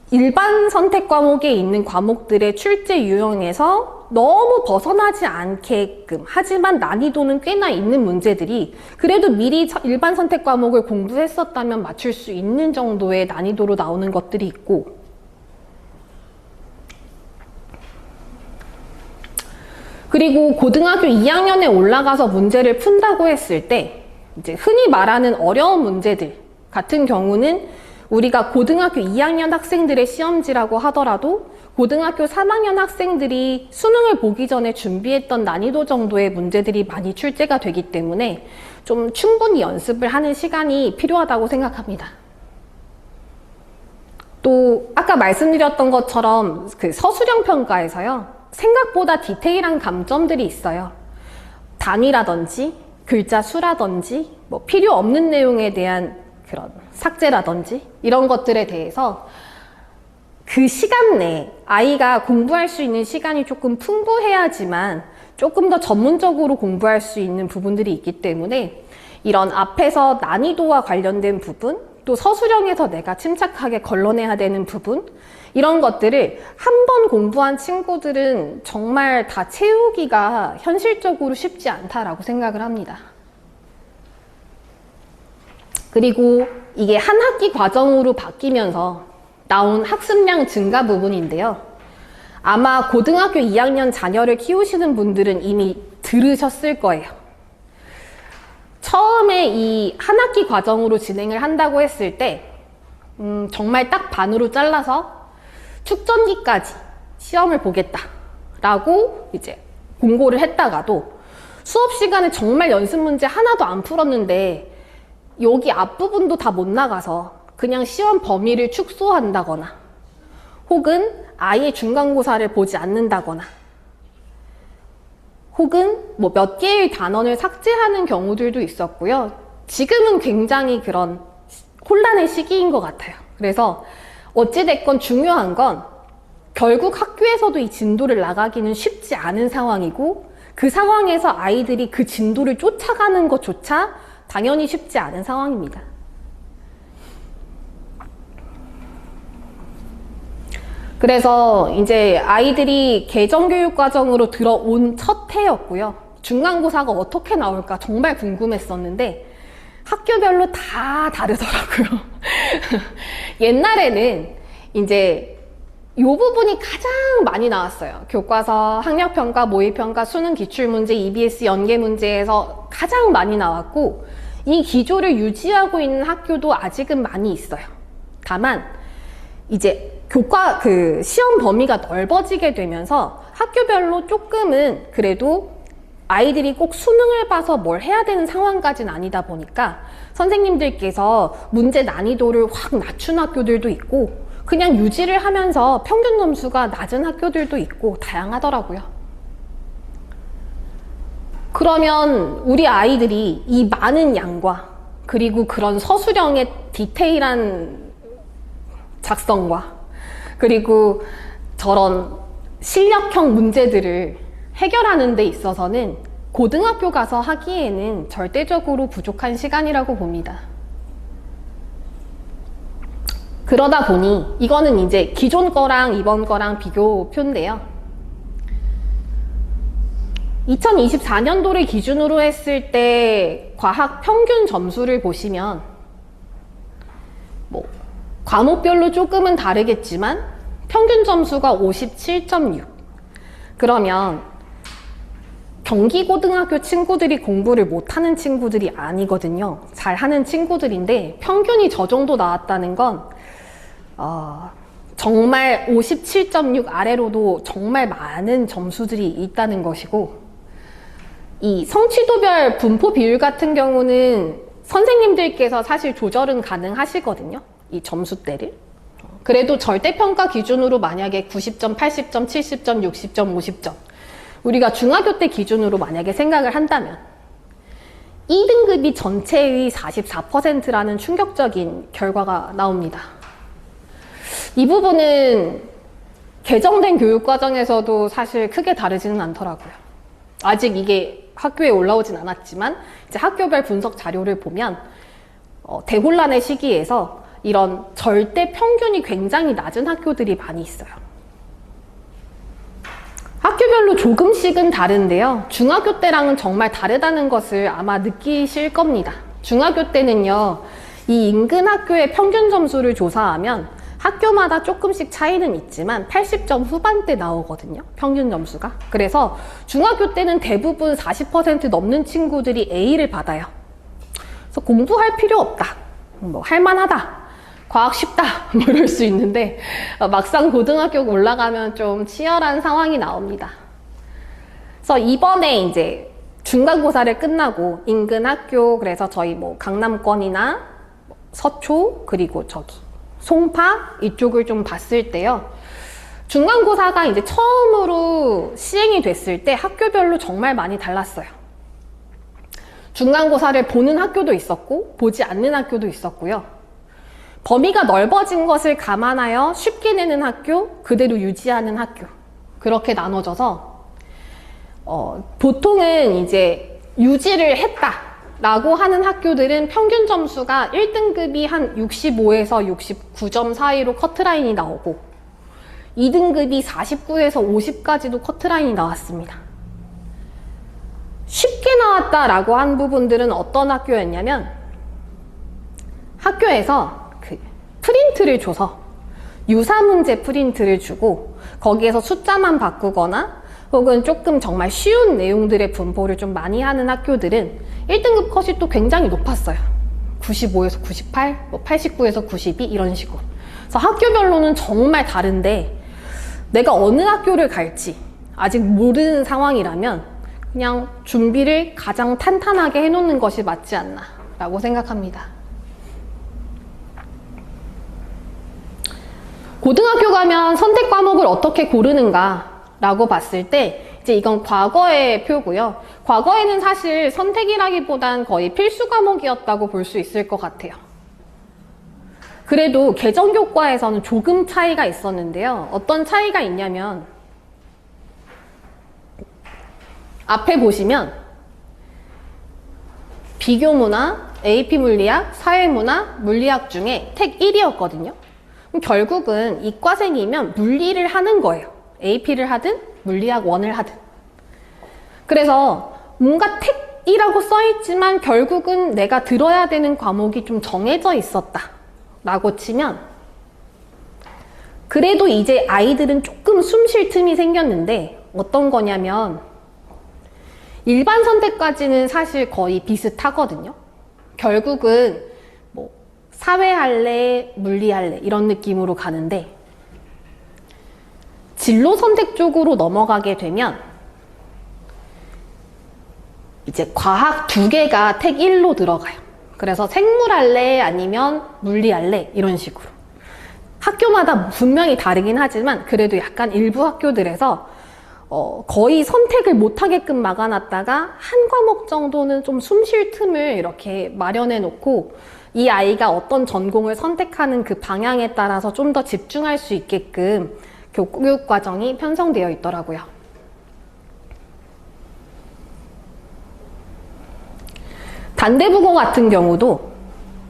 일반 선택 과목에 있는 과목들의 출제 유형에서 너무 벗어나지 않게끔, 하지만 난이도는 꽤나 있는 문제들이 그래도 미리 일반 선택 과목을 공부했었다면 맞출 수 있는 정도의 난이도로 나오는 것들이 있고, 그리고 고등학교 2학년에 올라가서 문제를 푼다고 했을 때 이제 흔히 말하는 어려운 문제들 같은 경우는 우리가 고등학교 2학년 학생들의 시험지라고 하더라도 고등학교 3학년 학생들이 수능을 보기 전에 준비했던 난이도 정도의 문제들이 많이 출제가 되기 때문에 좀 충분히 연습을 하는 시간이 필요하다고 생각합니다. 또 아까 말씀드렸던 것처럼 그 서술형 평가에서요, 생각보다 디테일한 감점들이 있어요. 단위라든지 글자 수라든지 필요 없는 내용에 대한 그런 삭제라든지 이런 것들에 대해서 그 시간 내에 아이가 공부할 수 있는 시간이 조금 풍부해야지만 조금 더 전문적으로 공부할 수 있는 부분들이 있기 때문에 이런 앞에서 난이도와 관련된 부분, 또 서술형에서 내가 침착하게 걸러내야 되는 부분, 이런 것들을 한 번 공부한 친구들은 정말 다 채우기가 현실적으로 쉽지 않다라고 생각을 합니다. 그리고 이게 한 학기 과정으로 바뀌면서 나온 학습량 증가 부분인데요. 아마 고등학교 2학년 자녀를 키우시는 분들은 이미 들으셨을 거예요. 처음에 이 한 학기 과정으로 진행을 한다고 했을 때 정말 딱 반으로 잘라서 축전기까지 시험을 보겠다라고 이제 공고를 했다가도 수업 시간에 정말 연습 문제 하나도 안 풀었는데 여기 앞부분도 다 못 나가서 그냥 시험 범위를 축소한다거나 혹은 아예 중간고사를 보지 않는다거나 혹은 뭐 몇 개의 단원을 삭제하는 경우들도 있었고요. 지금은 굉장히 그런 혼란의 시기인 것 같아요. 그래서 어찌됐건 중요한 건 결국 학교에서도 이 진도를 나가기는 쉽지 않은 상황이고 그 상황에서 아이들이 그 진도를 쫓아가는 것조차 당연히 쉽지 않은 상황입니다. 그래서 이제 아이들이 개정교육 과정으로 들어온 첫 해였고요. 중간고사가 어떻게 나올까 정말 궁금했었는데 학교별로 다 다르더라고요. 옛날에는 이제 이 부분이 가장 많이 나왔어요. 교과서, 학력평가, 모의평가, 수능 기출문제, EBS 연계문제에서 가장 많이 나왔고 이 기조를 유지하고 있는 학교도 아직은 많이 있어요. 다만 이제 시험 범위가 넓어지게 되면서 학교별로 조금은 그래도 아이들이 꼭 수능을 봐서 뭘 해야 되는 상황까지는 아니다 보니까 선생님들께서 문제 난이도를 확 낮춘 학교들도 있고 그냥 유지를 하면서 평균 점수가 낮은 학교들도 있고 다양하더라고요. 그러면 우리 아이들이 이 많은 양과 그리고 그런 서술형의 디테일한 작성과 그리고 저런 실력형 문제들을 해결하는 데 있어서는 고등학교 가서 하기에는 절대적으로 부족한 시간이라고 봅니다. 그러다 보니 이거는 이제 기존 거랑 이번 거랑 비교표인데요. 2024년도를 기준으로 했을 때 과학 평균 점수를 보시면 뭐 과목별로 조금은 다르겠지만 평균 점수가 57.6. 그러면 경기고등학교 친구들이 공부를 못하는 친구들이 아니거든요. 잘하는 친구들인데 평균이 저 정도 나왔다는 건 정말 57.6 아래로도 정말 많은 점수들이 있다는 것이고 이 성취도별 분포 비율 같은 경우는 선생님들께서 사실 조절은 가능하시거든요. 이 점수대를. 그래도 절대평가 기준으로 만약에 90점, 80점, 70점, 60점, 50점 우리가 중학교 때 기준으로 만약에 생각을 한다면 2등급이 전체의 44%라는 충격적인 결과가 나옵니다. 이 부분은 개정된 교육과정에서도 사실 크게 다르지는 않더라고요. 아직 이게 학교에 올라오진 않았지만 이제 학교별 분석 자료를 보면 대혼란의 시기에서 이런 절대 평균이 굉장히 낮은 학교들이 많이 있어요. 학교별로 조금씩은 다른데요. 중학교 때랑은 정말 다르다는 것을 아마 느끼실 겁니다. 중학교 때는요, 이 인근 학교의 평균 점수를 조사하면 학교마다 조금씩 차이는 있지만 80점 후반대 나오거든요. 평균 점수가. 그래서 중학교 때는 대부분 40% 넘는 친구들이 A를 받아요. 그래서 공부할 필요 없다. 뭐 할만하다. 과학 쉽다. 뭐 이럴 수 있는데 막상 고등학교 올라가면 좀 치열한 상황이 나옵니다. 그래서 이번에 이제 중간고사를 끝나고 인근 학교, 그래서 저희 뭐 강남권이나 서초, 그리고 저기 송파 이쪽을 좀 봤을 때요. 중간고사가 이제 처음으로 시행이 됐을 때 학교별로 정말 많이 달랐어요. 중간고사를 보는 학교도 있었고 보지 않는 학교도 있었고요. 범위가 넓어진 것을 감안하여 쉽게 내는 학교, 그대로 유지하는 학교 그렇게 나눠져서 보통은 이제 유지를 했다라고 하는 학교들은 평균 점수가 1등급이 한 65에서 69점 사이로 커트라인이 나오고 2등급이 49에서 50까지도 커트라인이 나왔습니다. 쉽게 나왔다라고 한 부분들은 어떤 학교였냐면 학교에서 프린트를 줘서 유사문제 프린트를 주고 거기에서 숫자만 바꾸거나 혹은 조금 정말 쉬운 내용들의 분포를 좀 많이 하는 학교들은 1등급 컷이 또 굉장히 높았어요. 95에서 98, 89에서 92 이런 식으로. 그래서 학교별로는 정말 다른데 내가 어느 학교를 갈지 아직 모르는 상황이라면 그냥 준비를 가장 탄탄하게 해놓는 것이 맞지 않나 라고 생각합니다. 고등학교 가면 선택 과목을 어떻게 고르는가라고 봤을 때 이제 이건 과거의 표고요. 과거에는 사실 선택이라기보단 거의 필수 과목이었다고 볼 수 있을 것 같아요. 그래도 개정교과에서는 조금 차이가 있었는데요. 어떤 차이가 있냐면 앞에 보시면 비교문화, AP물리학, 사회문화, 물리학 중에 택 1이었거든요. 그럼 결국은 이과생이면 물리를 하는 거예요. AP를 하든 물리학 1을 하든. 그래서 뭔가 택 2라고 써있지만 결국은 내가 들어야 되는 과목이 좀 정해져 있었다 라고 치면 그래도 이제 아이들은 조금 숨 쉴 틈이 생겼는데 어떤 거냐면 일반 선택까지는 사실 거의 비슷하거든요. 결국은 뭐 사회 할래, 물리 할래 이런 느낌으로 가는데 진로 선택 쪽으로 넘어가게 되면 이제 과학 2개가 택 1로 들어가요. 그래서 생물 할래 아니면 물리 할래 이런 식으로. 학교마다 분명히 다르긴 하지만 그래도 약간 일부 학교들에서 거의 선택을 못하게끔 막아놨다가 한 과목 정도는 좀 숨 쉴 틈을 이렇게 마련해 놓고 이 아이가 어떤 전공을 선택하는 그 방향에 따라서 좀 더 집중할 수 있게끔 교육 과정이 편성되어 있더라고요. 단대국어 같은 경우도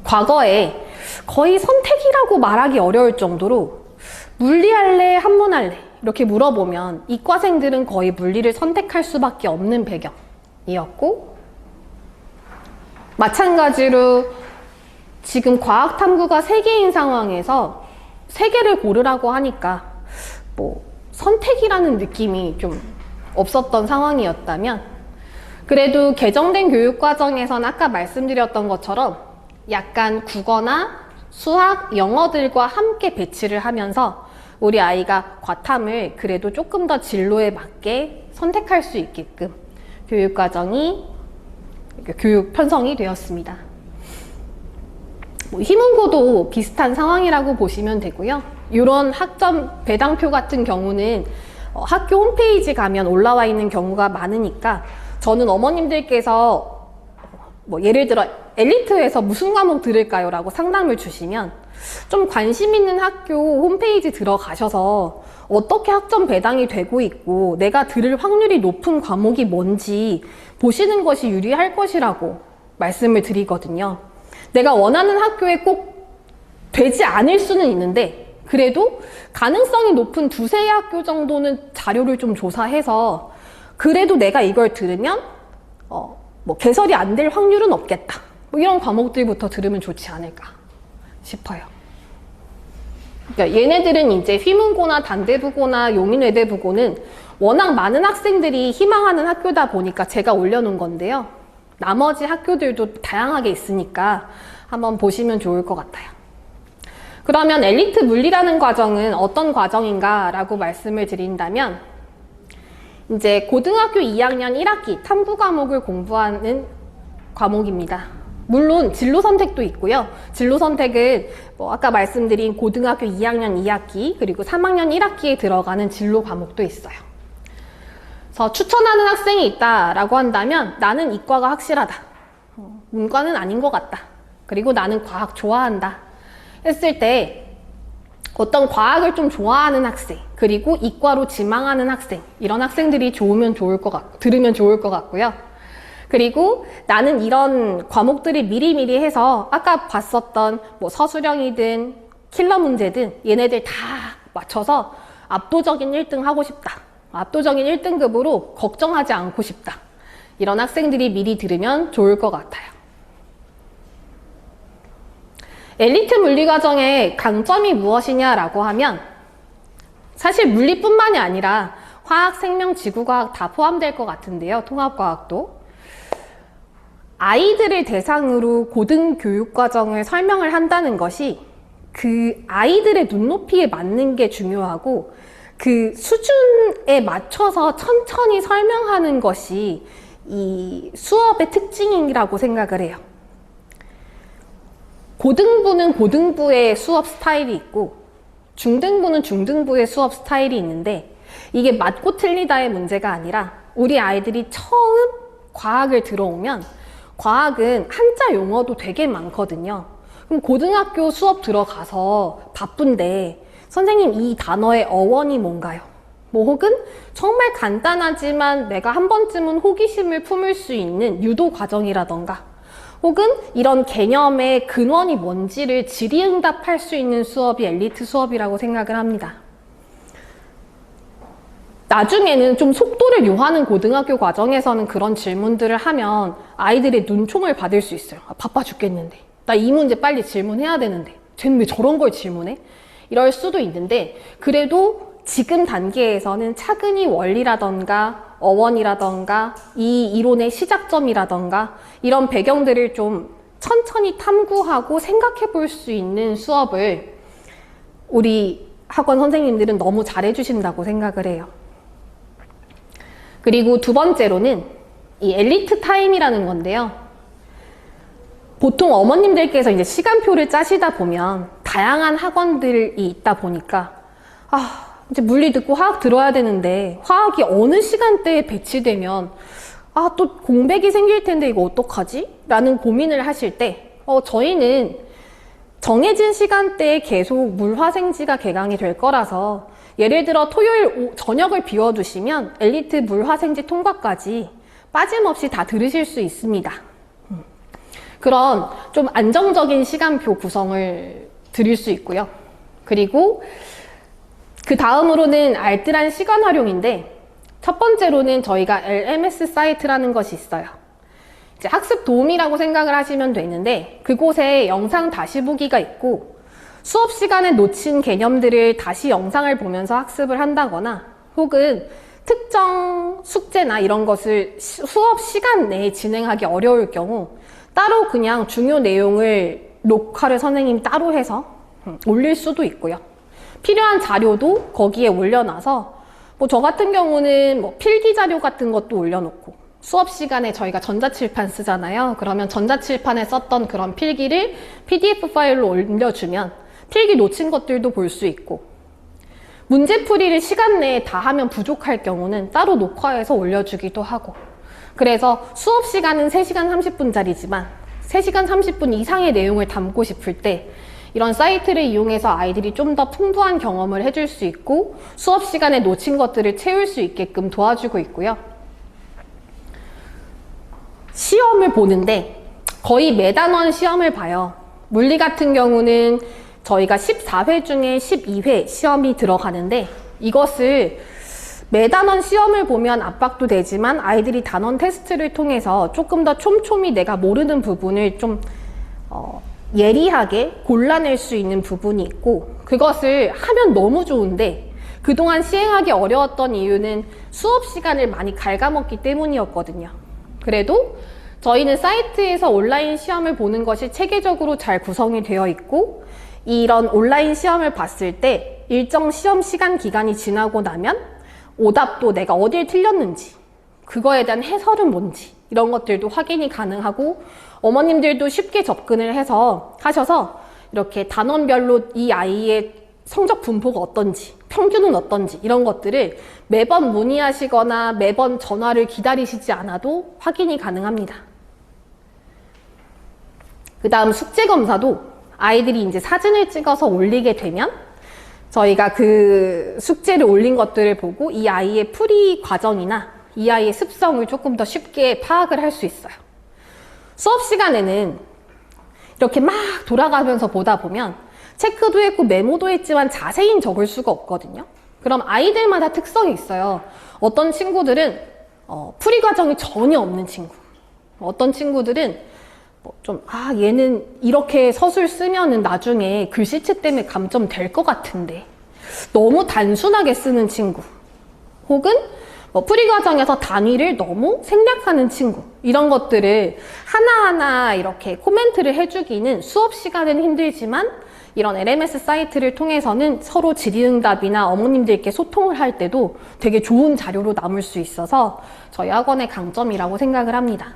과거에 거의 선택이라고 말하기 어려울 정도로 물리할래, 한문할래 이렇게 물어보면 이과생들은 거의 물리를 선택할 수밖에 없는 배경이었고 마찬가지로 지금 과학탐구가 3개인 상황에서 3개를 고르라고 하니까 뭐 선택이라는 느낌이 좀 없었던 상황이었다면 그래도 개정된 교육과정에서는 아까 말씀드렸던 것처럼 약간 국어나 수학, 영어들과 함께 배치를 하면서 우리 아이가 과탐을 그래도 조금 더 진로에 맞게 선택할 수 있게끔 교육과정이 교육 편성이 되었습니다. 희문고도 비슷한 상황이라고 보시면 되고요. 이런 학점 배당표 같은 경우는 학교 홈페이지 가면 올라와 있는 경우가 많으니까 저는 어머님들께서 뭐 예를 들어 엘리트에서 무슨 과목 들을까요? 라고 상담을 주시면 좀 관심 있는 학교 홈페이지 들어가셔서 어떻게 학점 배당이 되고 있고 내가 들을 확률이 높은 과목이 뭔지 보시는 것이 유리할 것이라고 말씀을 드리거든요. 내가 원하는 학교에 꼭 되지 않을 수는 있는데 그래도 가능성이 높은 2-3개 학교 정도는 자료를 좀 조사해서 그래도 내가 이걸 들으면 뭐 개설이 안 될 확률은 없겠다. 뭐 이런 과목들부터 들으면 좋지 않을까 싶어요. 그러니까 얘네들은 이제 휘문고나 단대부고나 용인외대부고는 워낙 많은 학생들이 희망하는 학교다 보니까 제가 올려놓은 건데요. 나머지 학교들도 다양하게 있으니까 한번 보시면 좋을 것 같아요. 그러면 엘리트 물리라는 과정은 어떤 과정인가 라고 말씀을 드린다면 이제 고등학교 2학년 1학기 탐구 과목을 공부하는 과목입니다. 물론 진로 선택도 있고요. 진로 선택은 뭐 아까 말씀드린 고등학교 2학년 2학기 그리고 3학년 1학기에 들어가는 진로 과목도 있어요. 그래서 추천하는 학생이 있다라고 한다면 나는 이과가 확실하다. 문과는 아닌 것 같다. 그리고 나는 과학 좋아한다. 했을 때 어떤 과학을 좀 좋아하는 학생 그리고 이과로 지망하는 학생 이런 학생들이 들으면 좋을 것 같고요. 그리고 나는 이런 과목들을 미리미리 해서 아까 봤었던 뭐 서술형이든 킬러 문제든 얘네들 다 맞춰서 압도적인 1등 하고 싶다. 압도적인 1등급으로 걱정하지 않고 싶다. 이런 학생들이 미리 들으면 좋을 것 같아요. 엘리트 물리과정의 강점이 무엇이냐라고 하면 사실 물리뿐만이 아니라 화학, 생명, 지구과학 다 포함될 것 같은데요. 통합과학도. 아이들을 대상으로 고등교육과정을 설명을 한다는 것이 그 아이들의 눈높이에 맞는 게 중요하고 그 수준에 맞춰서 천천히 설명하는 것이 이 수업의 특징이라고 생각을 해요. 고등부는 고등부의 수업 스타일이 있고 중등부는 중등부의 수업 스타일이 있는데 이게 맞고 틀리다의 문제가 아니라 우리 아이들이 처음 과학을 들어오면 과학은 한자 용어도 되게 많거든요. 그럼 고등학교 수업 들어가서 바쁜데 선생님 이 단어의 어원이 뭔가요? 뭐 혹은 정말 간단하지만 내가 한 번쯤은 호기심을 품을 수 있는 유도 과정이라던가 혹은 이런 개념의 근원이 뭔지를 질의응답할 수 있는 수업이 엘리트 수업이라고 생각을 합니다. 나중에는 좀 속도를 요하는 고등학교 과정에서는 그런 질문들을 하면 아이들의 눈총을 받을 수 있어요. 아, 바빠 죽겠는데. 나 이 문제 빨리 질문해야 되는데. 쟤는 왜 저런 걸 질문해? 이럴 수도 있는데 그래도 지금 단계에서는 차근히 원리라던가 어원이라던가 이 이론의 시작점이라던가 이런 배경들을 좀 천천히 탐구하고 생각해 볼 수 있는 수업을 우리 학원 선생님들은 너무 잘해 주신다고 생각을 해요. 그리고 두 번째로는 이 엘리트 타임이라는 건데요. 보통 어머님들께서 이제 시간표를 짜시다 보면 다양한 학원들이 있다 보니까 이제 물리 듣고 화학 들어야 되는데 화학이 어느 시간대에 배치되면 또 공백이 생길 텐데 이거 어떡하지? 라는 고민을 하실 때 저희는 정해진 시간대에 계속 물화생지가 개강이 될 거라서 예를 들어 토요일 저녁을 비워두시면 엘리트 물화생지 통과까지 빠짐없이 다 들으실 수 있습니다. 그런 좀 안정적인 시간표 구성을 드릴 수 있고요. 그리고 그 다음으로는 알뜰한 시간 활용인데 첫 번째로는 저희가 LMS 사이트라는 것이 있어요. 이제 학습 도우미라고 생각을 하시면 되는데 그곳에 영상 다시 보기가 있고 수업 시간에 놓친 개념들을 다시 영상을 보면서 학습을 한다거나 혹은 특정 숙제나 이런 것을 수업 시간 내에 진행하기 어려울 경우 따로 그냥 중요 내용을 녹화를 선생님이 따로 해서 올릴 수도 있고요. 필요한 자료도 거기에 올려놔서 저 같은 경우는 필기 자료 같은 것도 올려놓고 수업 시간에 저희가 전자칠판 쓰잖아요. 그러면 전자칠판에 썼던 그런 필기를 PDF 파일로 올려주면 필기 놓친 것들도 볼 수 있고 문제풀이를 시간 내에 다 하면 부족할 경우는 따로 녹화해서 올려주기도 하고 그래서 수업 시간은 3시간 30분짜리지만 3시간 30분 이상의 내용을 담고 싶을 때 이런 사이트를 이용해서 아이들이 좀 더 풍부한 경험을 해줄 수 있고 수업 시간에 놓친 것들을 채울 수 있게끔 도와주고 있고요. 시험을 보는데 거의 매단원 시험을 봐요. 물리 같은 경우는 저희가 14회 중에 12회 시험이 들어가는데 이것을 매단원 시험을 보면 압박도 되지만 아이들이 단원 테스트를 통해서 조금 더 촘촘히 내가 모르는 부분을 좀 예리하게 골라낼 수 있는 부분이 있고 그것을 하면 너무 좋은데 그동안 시행하기 어려웠던 이유는 수업 시간을 많이 갉아먹기 때문이었거든요. 그래도 저희는 사이트에서 온라인 시험을 보는 것이 체계적으로 잘 구성이 되어 있고 이런 온라인 시험을 봤을 때 일정 시험 시간 기간이 지나고 나면 오답도 내가 어디에 틀렸는지 그거에 대한 해설은 뭔지 이런 것들도 확인이 가능하고 어머님들도 쉽게 접근을 하셔서 이렇게 단원별로 이 아이의 성적 분포가 어떤지 평균은 어떤지 이런 것들을 매번 문의하시거나 매번 전화를 기다리시지 않아도 확인이 가능합니다. 그 다음 숙제 검사도 아이들이 이제 사진을 찍어서 올리게 되면 저희가 그 숙제를 올린 것들을 보고 이 아이의 풀이 과정이나 이 아이의 습성을 조금 더 쉽게 파악을 할 수 있어요. 수업 시간에는 이렇게 막 돌아가면서 보다 보면 체크도 했고 메모도 했지만 자세히 적을 수가 없거든요. 그럼 아이들마다 특성이 있어요. 어떤 친구들은 풀이 과정이 전혀 없는 친구, 어떤 친구들은 얘는 이렇게 서술 쓰면은 나중에 글씨체 때문에 감점될 것 같은데 너무 단순하게 쓰는 친구, 혹은 풀이 과정에서 단위를 너무 생략하는 친구, 이런 것들을 하나하나 이렇게 코멘트를 해주기는 수업 시간은 힘들지만 이런 LMS 사이트를 통해서는 서로 질의응답이나 어머님들께 소통을 할 때도 되게 좋은 자료로 남을 수 있어서 저희 학원의 강점이라고 생각을 합니다.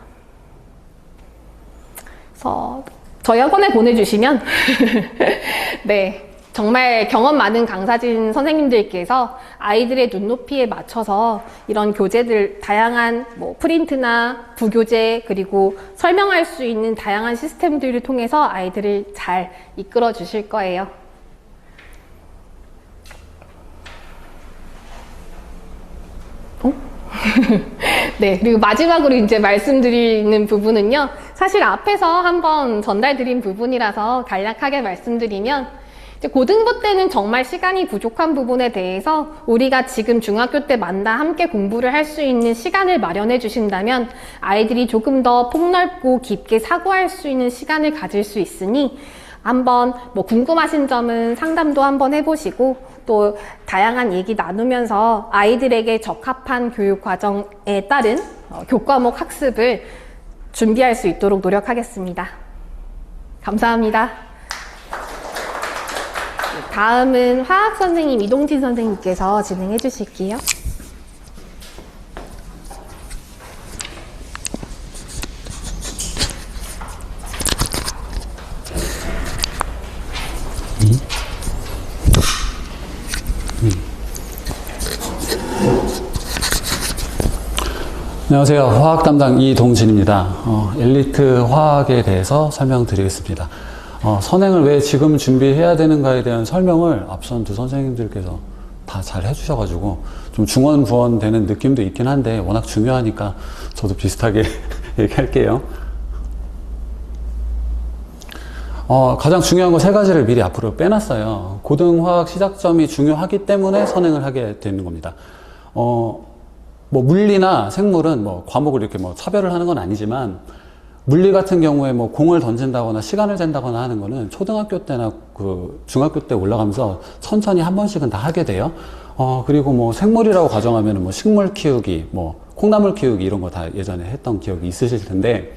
그래서 저희 학원에 보내주시면 네, 정말 경험 많은 강사진 선생님들께서 아이들의 눈높이에 맞춰서 이런 교재들, 다양한 프린트나 부교재, 그리고 설명할 수 있는 다양한 시스템들을 통해서 아이들을 잘 이끌어 주실 거예요. 네, 그리고 마지막으로 이제 말씀드리는 부분은요, 사실 앞에서 한번 전달드린 부분이라서 간략하게 말씀드리면, 이제 고등부 때는 정말 시간이 부족한 부분에 대해서 우리가 지금 중학교 때 만나 함께 공부를 할 수 있는 시간을 마련해 주신다면 아이들이 조금 더 폭넓고 깊게 사고할 수 있는 시간을 가질 수 있으니 한번 궁금하신 점은 상담도 한번 해보시고 또 다양한 얘기 나누면서 아이들에게 적합한 교육 과정에 따른 교과목 학습을 준비할 수 있도록 노력하겠습니다. 감사합니다. 다음은 화학 선생님 이동진 선생님께서 진행해 주실게요. 안녕하세요. 화학 담당 이동진입니다. 엘리트 화학에 대해서 설명드리겠습니다. 선행을 왜 지금 준비해야 되는가에 대한 설명을 앞선 두 선생님들께서 다 잘 해주셔가지고 좀 중언부언 되는 느낌도 있긴 한데 워낙 중요하니까 저도 비슷하게 얘기할게요. 가장 중요한 거 세 가지를 미리 앞으로 빼놨어요. 고등화학 시작점이 중요하기 때문에 선행을 하게 되는 겁니다. 물리나 생물은 과목을 이렇게 차별을 하는 건 아니지만 물리 같은 경우에 공을 던진다거나 시간을 잰다거나 하는 거는 초등학교 때나 중학교 때 올라가면서 천천히 한 번씩은 다 하게 돼요. 그리고 생물이라고 가정하면 식물 키우기, 콩나물 키우기 이런 거 다 예전에 했던 기억이 있으실 텐데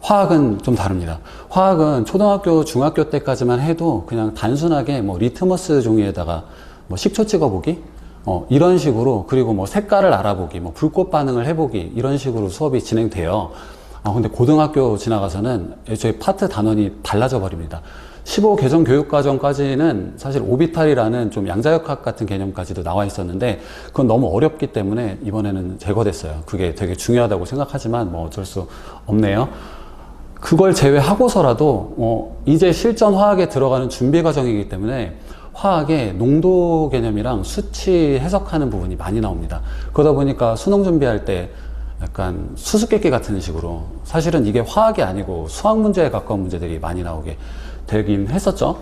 화학은 좀 다릅니다. 화학은 초등학교, 중학교 때까지만 해도 그냥 단순하게 리트머스 종이에다가 식초 찍어보기 이런 식으로, 그리고 색깔을 알아보기, 불꽃 반응을 해보기 이런 식으로 수업이 진행돼요. 근데 고등학교 지나가서는 애초에 파트 단원이 달라져 버립니다. 15개정 교육과정까지는 사실 오비탈이라는 좀 양자역학 같은 개념까지도 나와 있었는데 그건 너무 어렵기 때문에 이번에는 제거됐어요. 그게 되게 중요하다고 생각하지만 어쩔 수 없네요. 그걸 제외하고서라도 이제 실전 화학에 들어가는 준비 과정이기 때문에 화학의 농도 개념이랑 수치 해석하는 부분이 많이 나옵니다. 그러다 보니까 수능 준비할 때 약간 수수께끼 같은 식으로, 사실은 이게 화학이 아니고 수학 문제에 가까운 문제들이 많이 나오게 되긴 했었죠.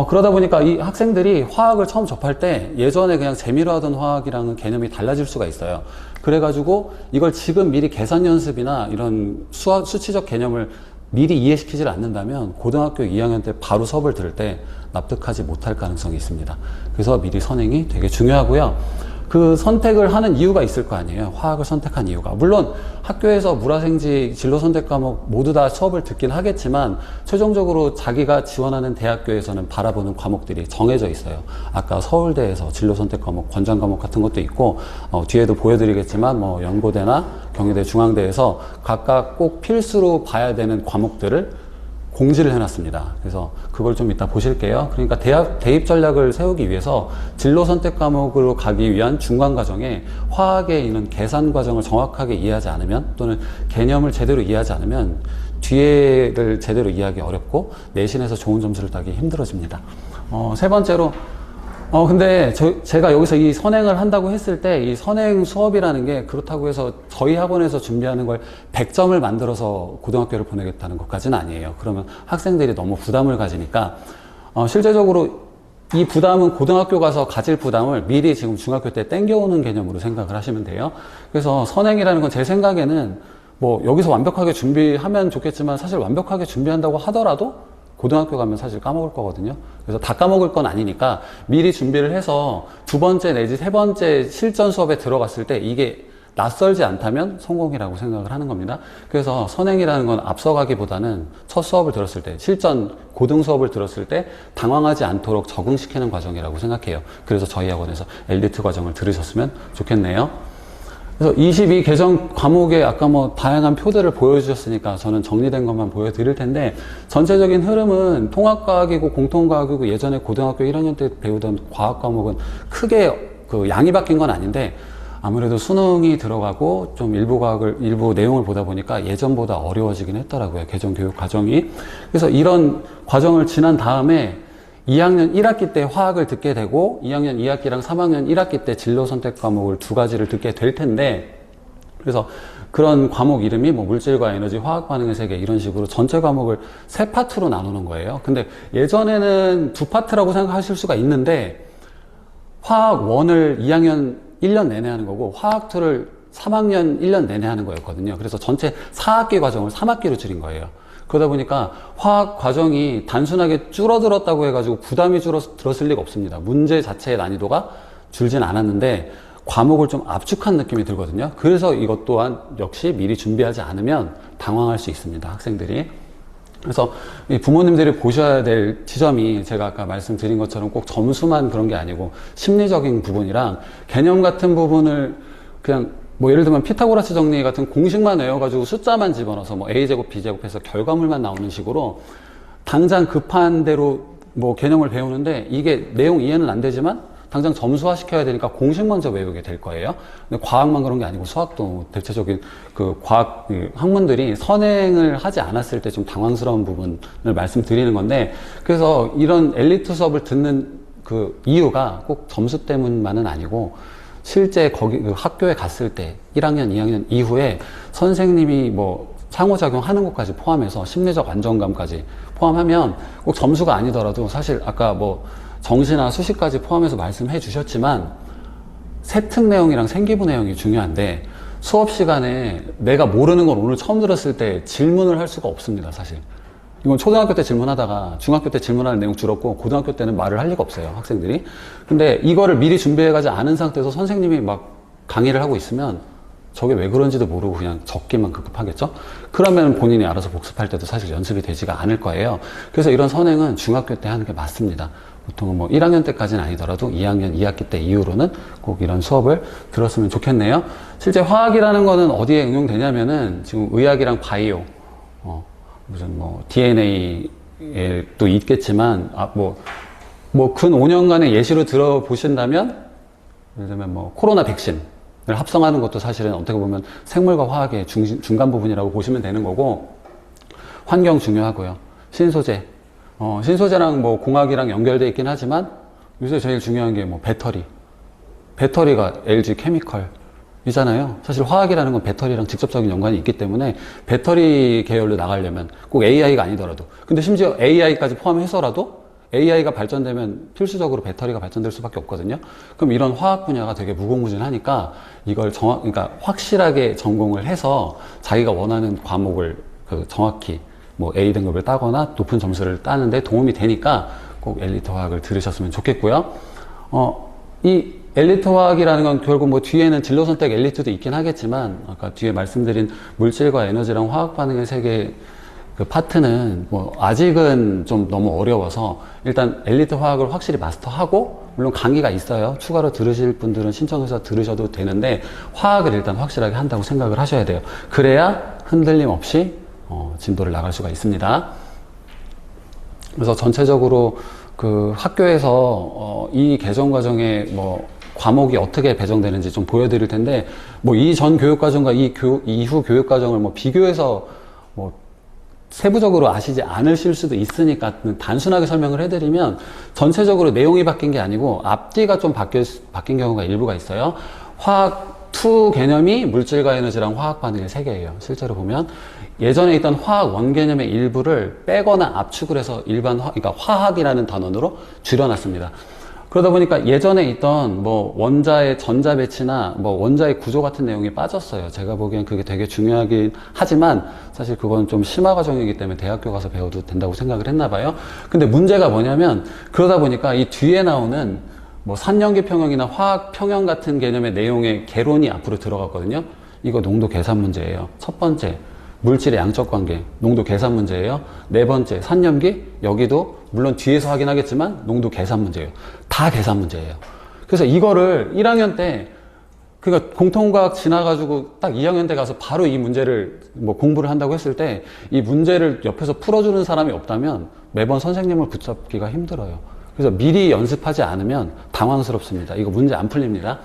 그러다 보니까 이 학생들이 화학을 처음 접할 때 예전에 그냥 재미로 하던 화학이랑은 개념이 달라질 수가 있어요. 그래가지고 이걸 지금 미리 계산 연습이나 이런 수치적 개념을 미리 이해시키질 않는다면 고등학교 2학년 때 바로 수업을 들을 때 납득하지 못할 가능성이 있습니다. 그래서 미리 선행이 되게 중요하고요. 그 선택을 하는 이유가 있을 거 아니에요. 화학을 선택한 이유가. 물론 학교에서 물화생지 진로 선택 과목 모두 다 수업을 듣긴 하겠지만 최종적으로 자기가 지원하는 대학교에서는 바라보는 과목들이 정해져 있어요. 아까 서울대에서 진로 선택 과목, 권장 과목 같은 것도 있고 뒤에도 보여드리겠지만 연고대나 경희대, 중앙대에서 각각 꼭 필수로 봐야 되는 과목들을 공지를 해놨습니다. 그래서 그걸 좀 이따 보실게요. 그러니까 대학 대입 전략을 세우기 위해서 진로 선택 과목으로 가기 위한 중간 과정에 화학에 있는 계산 과정을 정확하게 이해하지 않으면, 또는 개념을 제대로 이해하지 않으면 뒤에를 제대로 이해하기 어렵고 내신에서 좋은 점수를 따기 힘들어집니다. 세 번째로 근데 제가 여기서 이 선행을 한다고 했을 때 이 선행 수업이라는 게 그렇다고 해서 저희 학원에서 준비하는 걸 100점을 만들어서 고등학교를 보내겠다는 것까지는 아니에요. 그러면 학생들이 너무 부담을 가지니까 실제적으로 이 부담은 고등학교 가서 가질 부담을 미리 지금 중학교 때 땡겨오는 개념으로 생각을 하시면 돼요. 그래서 선행이라는 건 제 생각에는 여기서 완벽하게 준비하면 좋겠지만 사실 완벽하게 준비한다고 하더라도 고등학교 가면 사실 까먹을 거거든요. 그래서 다 까먹을 건 아니니까 미리 준비를 해서 두 번째 내지 세 번째 실전 수업에 들어갔을 때 이게 낯설지 않다면 성공이라고 생각을 하는 겁니다. 그래서 선행이라는 건 앞서가기보다는 첫 수업을 들었을 때, 실전 고등 수업을 들었을 때 당황하지 않도록 적응시키는 과정이라고 생각해요. 그래서 저희 학원에서 엘리트 과정을 들으셨으면 좋겠네요. 그래서 22 개정 과목에 아까 뭐 다양한 표들을 보여주셨으니까 저는 정리된 것만 보여드릴 텐데, 전체적인 흐름은 통합과학이고 공통과학이고 예전에 고등학교 1학년 때 배우던 과학 과목은 크게 그 양이 바뀐 건 아닌데, 아무래도 수능이 들어가고 좀 일부 내용을 보다 보니까 예전보다 어려워지긴 했더라고요. 개정 교육 과정이. 그래서 이런 과정을 지난 다음에 2학년 1학기 때 화학을 듣게 되고 2학년 2학기랑 3학년 1학기 때 진로 선택 과목을 두 가지를 듣게 될 텐데, 그래서 그런 과목 이름이 뭐 물질과 에너지, 화학 반응의 세계 이런 식으로 전체 과목을 세 파트로 나누는 거예요. 근데 예전에는 두 파트라고 생각하실 수가 있는데, 화학 1을 2학년 1년 내내 하는 거고 화학 2를 3학년 1년 내내 하는 거였거든요. 그래서 전체 4학기 과정을 3학기로 줄인 거예요. 그러다 보니까 화학 과정이 단순하게 줄어들었다고 해가지고 부담이 줄었을 리가 없습니다. 문제 자체의 난이도가 줄진 않았는데 과목을 좀 압축한 느낌이 들거든요. 그래서 이것 또한 역시 미리 준비하지 않으면 당황할 수 있습니다, 학생들이. 그래서 이 부모님들이 보셔야 될 지점이 제가 아까 말씀드린 것처럼 꼭 점수만 그런 게 아니고 심리적인 부분이랑 개념 같은 부분을 그냥 뭐 예를 들면 피타고라스 정리 같은 공식만 외워가지고 숫자만 집어넣어서 뭐 A제곱, B제곱 해서 결과물만 나오는 식으로 당장 급한 대로 뭐 개념을 배우는데 이게 내용 이해는 안 되지만 당장 점수화 시켜야 되니까 공식 먼저 외우게 될 거예요. 근데 과학만 그런 게 아니고 수학도 대체적인 그 과학 학문들이 선행을 하지 않았을 때 좀 당황스러운 부분을 말씀드리는 건데, 그래서 이런 엘리트 수업을 듣는 그 이유가 꼭 점수 때문만은 아니고 실제 거기 그 학교에 갔을 때 1학년, 2학년 이후에 선생님이 뭐 상호작용하는 것까지 포함해서 심리적 안정감까지 포함하면 꼭 점수가 아니더라도 사실 아까 뭐 정시나 수시까지 포함해서 말씀해 주셨지만 세특 내용이랑 생기부 내용이 중요한데 수업 시간에 내가 모르는 걸 오늘 처음 들었을 때 질문을 할 수가 없습니다, 사실. 이건 초등학교 때 질문하다가 중학교 때 질문하는 내용 줄었고 고등학교 때는 말을 할 리가 없어요, 학생들이. 근데 이거를 미리 준비해가지 않은 상태에서 선생님이 막 강의를 하고 있으면 저게 왜 그런지도 모르고 그냥 적기만 급급하겠죠? 그러면 본인이 알아서 복습할 때도 사실 연습이 되지가 않을 거예요. 그래서 이런 선행은 중학교 때 하는 게 맞습니다. 보통은 뭐 1학년 때까지는 아니더라도 2학년 2학기 때 이후로는 꼭 이런 수업을 들었으면 좋겠네요. 실제 화학이라는 거는 어디에 응용되냐면은 지금 의학이랑 바이오, 무슨 뭐 DNA에도 있겠지만, 뭐 근 5년간의 예시로 들어보신다면, 예를 들면 뭐 코로나 백신을 합성하는 것도 사실은 어떻게 보면 생물과 화학의 중간 부분이라고 보시면 되는 거고, 환경 중요하고요. 신소재. 신소재랑 뭐 공학이랑 연결되어 있긴 하지만 요새 제일 중요한 게 뭐 배터리가 LG 케미컬 이잖아요. 사실 화학이라는 건 배터리랑 직접적인 연관이 있기 때문에 배터리 계열로 나가려면 꼭 AI가 아니더라도, 근데 심지어 AI까지 포함해서라도 AI가 발전되면 필수적으로 배터리가 발전될 수밖에 없거든요. 그럼 이런 화학 분야가 되게 무궁무진하니까 이걸 그러니까 확실하게 전공을 해서 자기가 원하는 과목을 정확히 뭐 A 등급을 따거나 높은 점수를 따는데 도움이 되니까 꼭 엘리트 화학을 들으셨으면 좋겠고요. 이 엘리트 화학이라는 건 결국 뭐 뒤에는 진로 선택 엘리트도 있긴 하겠지만 아까 뒤에 말씀드린 물질과 에너지랑 화학 반응의 세계 그 파트는 뭐 아직은 좀 너무 어려워서 일단 엘리트 화학을 확실히 마스터하고, 물론 강의가 있어요. 추가로 들으실 분들은 신청해서 들으셔도 되는데 화학을 일단 확실하게 한다고 생각을 하셔야 돼요. 그래야 흔들림 없이 진도를 나갈 수가 있습니다. 그래서 전체적으로 그 학교에서 이 개정 과정에 뭐 과목이 어떻게 배정되는지 좀 보여드릴 텐데, 뭐 이전 교육 과정과 이후 교육 과정을 뭐 비교해서 뭐 세부적으로 아시지 않으실 수도 있으니까 단순하게 설명을 해드리면, 전체적으로 내용이 바뀐 게 아니고 앞뒤가 좀 바뀐 경우가 일부가 있어요. 화학 2 개념이 물질과 에너지랑 화학 반응의 세계예요. 실제로 보면 예전에 있던 화학 1 개념의 일부를 빼거나 압축을 해서 그러니까 화학이라는 단원으로 줄여놨습니다. 그러다 보니까 예전에 있던 뭐 원자의 전자 배치나 뭐 원자의 구조 같은 내용이 빠졌어요. 제가 보기엔 그게 되게 중요하긴 하지만 사실 그건 좀 심화 과정이기 때문에 대학교 가서 배워도 된다고 생각을 했나 봐요. 근데 문제가 뭐냐면, 그러다 보니까 이 뒤에 나오는 뭐 산연기 평형이나 화학 평형 같은 개념의 내용의 개론이 앞으로 들어갔거든요. 이거 농도 계산 문제예요. 첫 번째, 물질의 양적 관계, 농도 계산 문제예요. 네 번째, 산염기, 여기도 물론 뒤에서 하긴 하겠지만 농도 계산 문제예요. 다 계산 문제예요. 그래서 이거를 1학년 때 그러니까 공통과학 지나가지고 딱 2학년 때 가서 바로 이 문제를 뭐 공부를 한다고 했을 때 이 문제를 옆에서 풀어주는 사람이 없다면 매번 선생님을 붙잡기가 힘들어요. 그래서 미리 연습하지 않으면 당황스럽습니다. 이거 문제 안 풀립니다.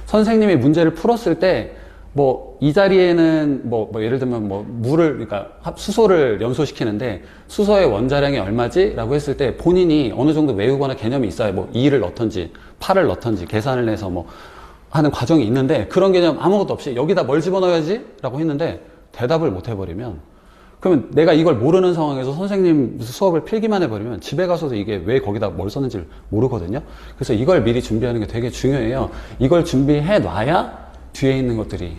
선생님이 문제를 풀었을 때 뭐 이 자리에는 뭐 예를 들면 뭐 물을 그러니까 수소를 연소시키는데 수소의 원자량이 얼마지? 라고 했을 때 본인이 어느 정도 외우거나 개념이 있어요. 뭐 2를 넣던지 8을 넣던지 계산을 해서 뭐 하는 과정이 있는데 그런 개념 아무것도 없이 여기다 뭘 집어넣어야지? 라고 했는데 대답을 못 해버리면 그러면 내가 이걸 모르는 상황에서 선생님 수업을 필기만 해버리면 집에 가서도 이게 왜 거기다 뭘 썼는지 모르거든요. 그래서 이걸 미리 준비하는 게 되게 중요해요. 이걸 준비해 놔야 뒤에 있는 것들이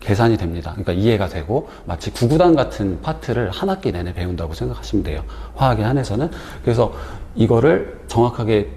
계산이 됩니다. 그러니까 이해가 되고 마치 구구단 같은 파트를 한 학기 내내 배운다고 생각하시면 돼요. 화학에 한해서는. 그래서 이거를 정확하게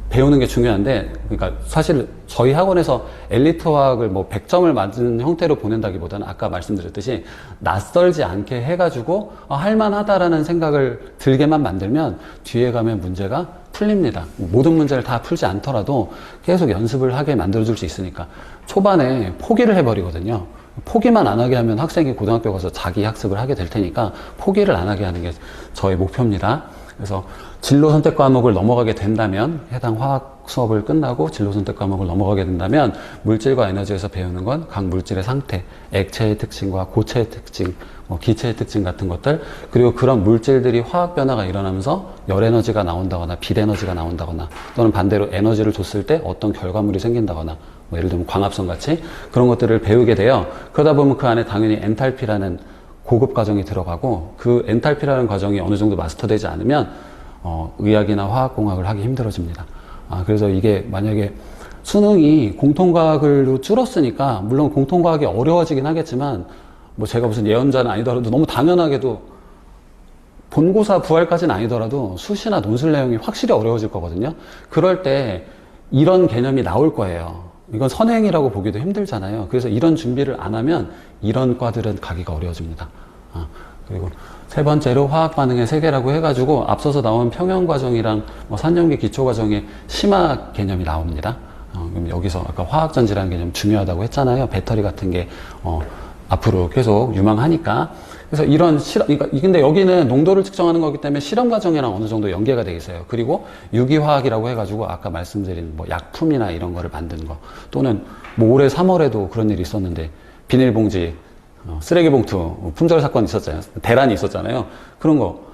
배우는 게 중요한데, 그러니까 사실 저희 학원에서 엘리트 화학을 뭐 100점을 맞은 형태로 보낸다기보다는 아까 말씀드렸듯이 낯설지 않게 해가지고 할만하다라는 생각을 들게만 만들면 뒤에 가면 문제가 풀립니다. 모든 문제를 다 풀지 않더라도 계속 연습을 하게 만들어줄 수 있으니까. 초반에 포기를 해버리거든요. 포기만 안 하게 하면 학생이 고등학교 가서 자기 학습을 하게 될 테니까 포기를 안 하게 하는 게 저의 목표입니다. 그래서 진로 선택 과목을 넘어가게 된다면, 해당 화학 수업을 끝나고 진로 선택 과목을 넘어가게 된다면 물질과 에너지에서 배우는 건 각 물질의 상태, 액체의 특징과 고체의 특징, 기체의 특징 같은 것들, 그리고 그런 물질들이 화학 변화가 일어나면서 열 에너지가 나온다거나 빛 에너지가 나온다거나 또는 반대로 에너지를 줬을 때 어떤 결과물이 생긴다거나 뭐 예를 들면 광합성 같이 그런 것들을 배우게 돼요. 그러다 보면 그 안에 당연히 엔탈피라는 고급 과정이 들어가고, 그 엔탈피라는 과정이 어느 정도 마스터되지 않으면 의학이나 화학공학을 하기 힘들어집니다. 그래서 이게 만약에 수능이 공통과학으로 줄었으니까 물론 공통과학이 어려워지긴 하겠지만, 뭐 제가 무슨 예언자는 아니더라도 너무 당연하게도 본고사 부활까지는 아니더라도 수시나 논술 내용이 확실히 어려워질 거거든요. 그럴 때 이런 개념이 나올 거예요. 이건 선행이라고 보기도 힘들잖아요. 그래서 이런 준비를 안 하면 이런 과들은 가기가 어려워집니다. 그리고 세 번째로 화학 반응의 세계라고 해가지고 앞서서 나온 평형 과정이랑 뭐 3년기 기초 과정에 심화 개념이 나옵니다. 그럼 여기서 아까 화학 전지라는 개념 중요하다고 했잖아요. 배터리 같은 게 앞으로 계속 유망하니까. 그래서 이런 근데 여기는 농도를 측정하는 거기 때문에 실험 과정이랑 어느 정도 연계가 되어 있어요. 그리고 유기화학이라고 해가지고 아까 말씀드린 뭐 약품이나 이런 거를 만드는 거, 또는 뭐 올해 3월에도 그런 일이 있었는데 비닐봉지, 쓰레기 봉투 품절 사건 있었잖아요. 대란이 있었잖아요. 그런 거.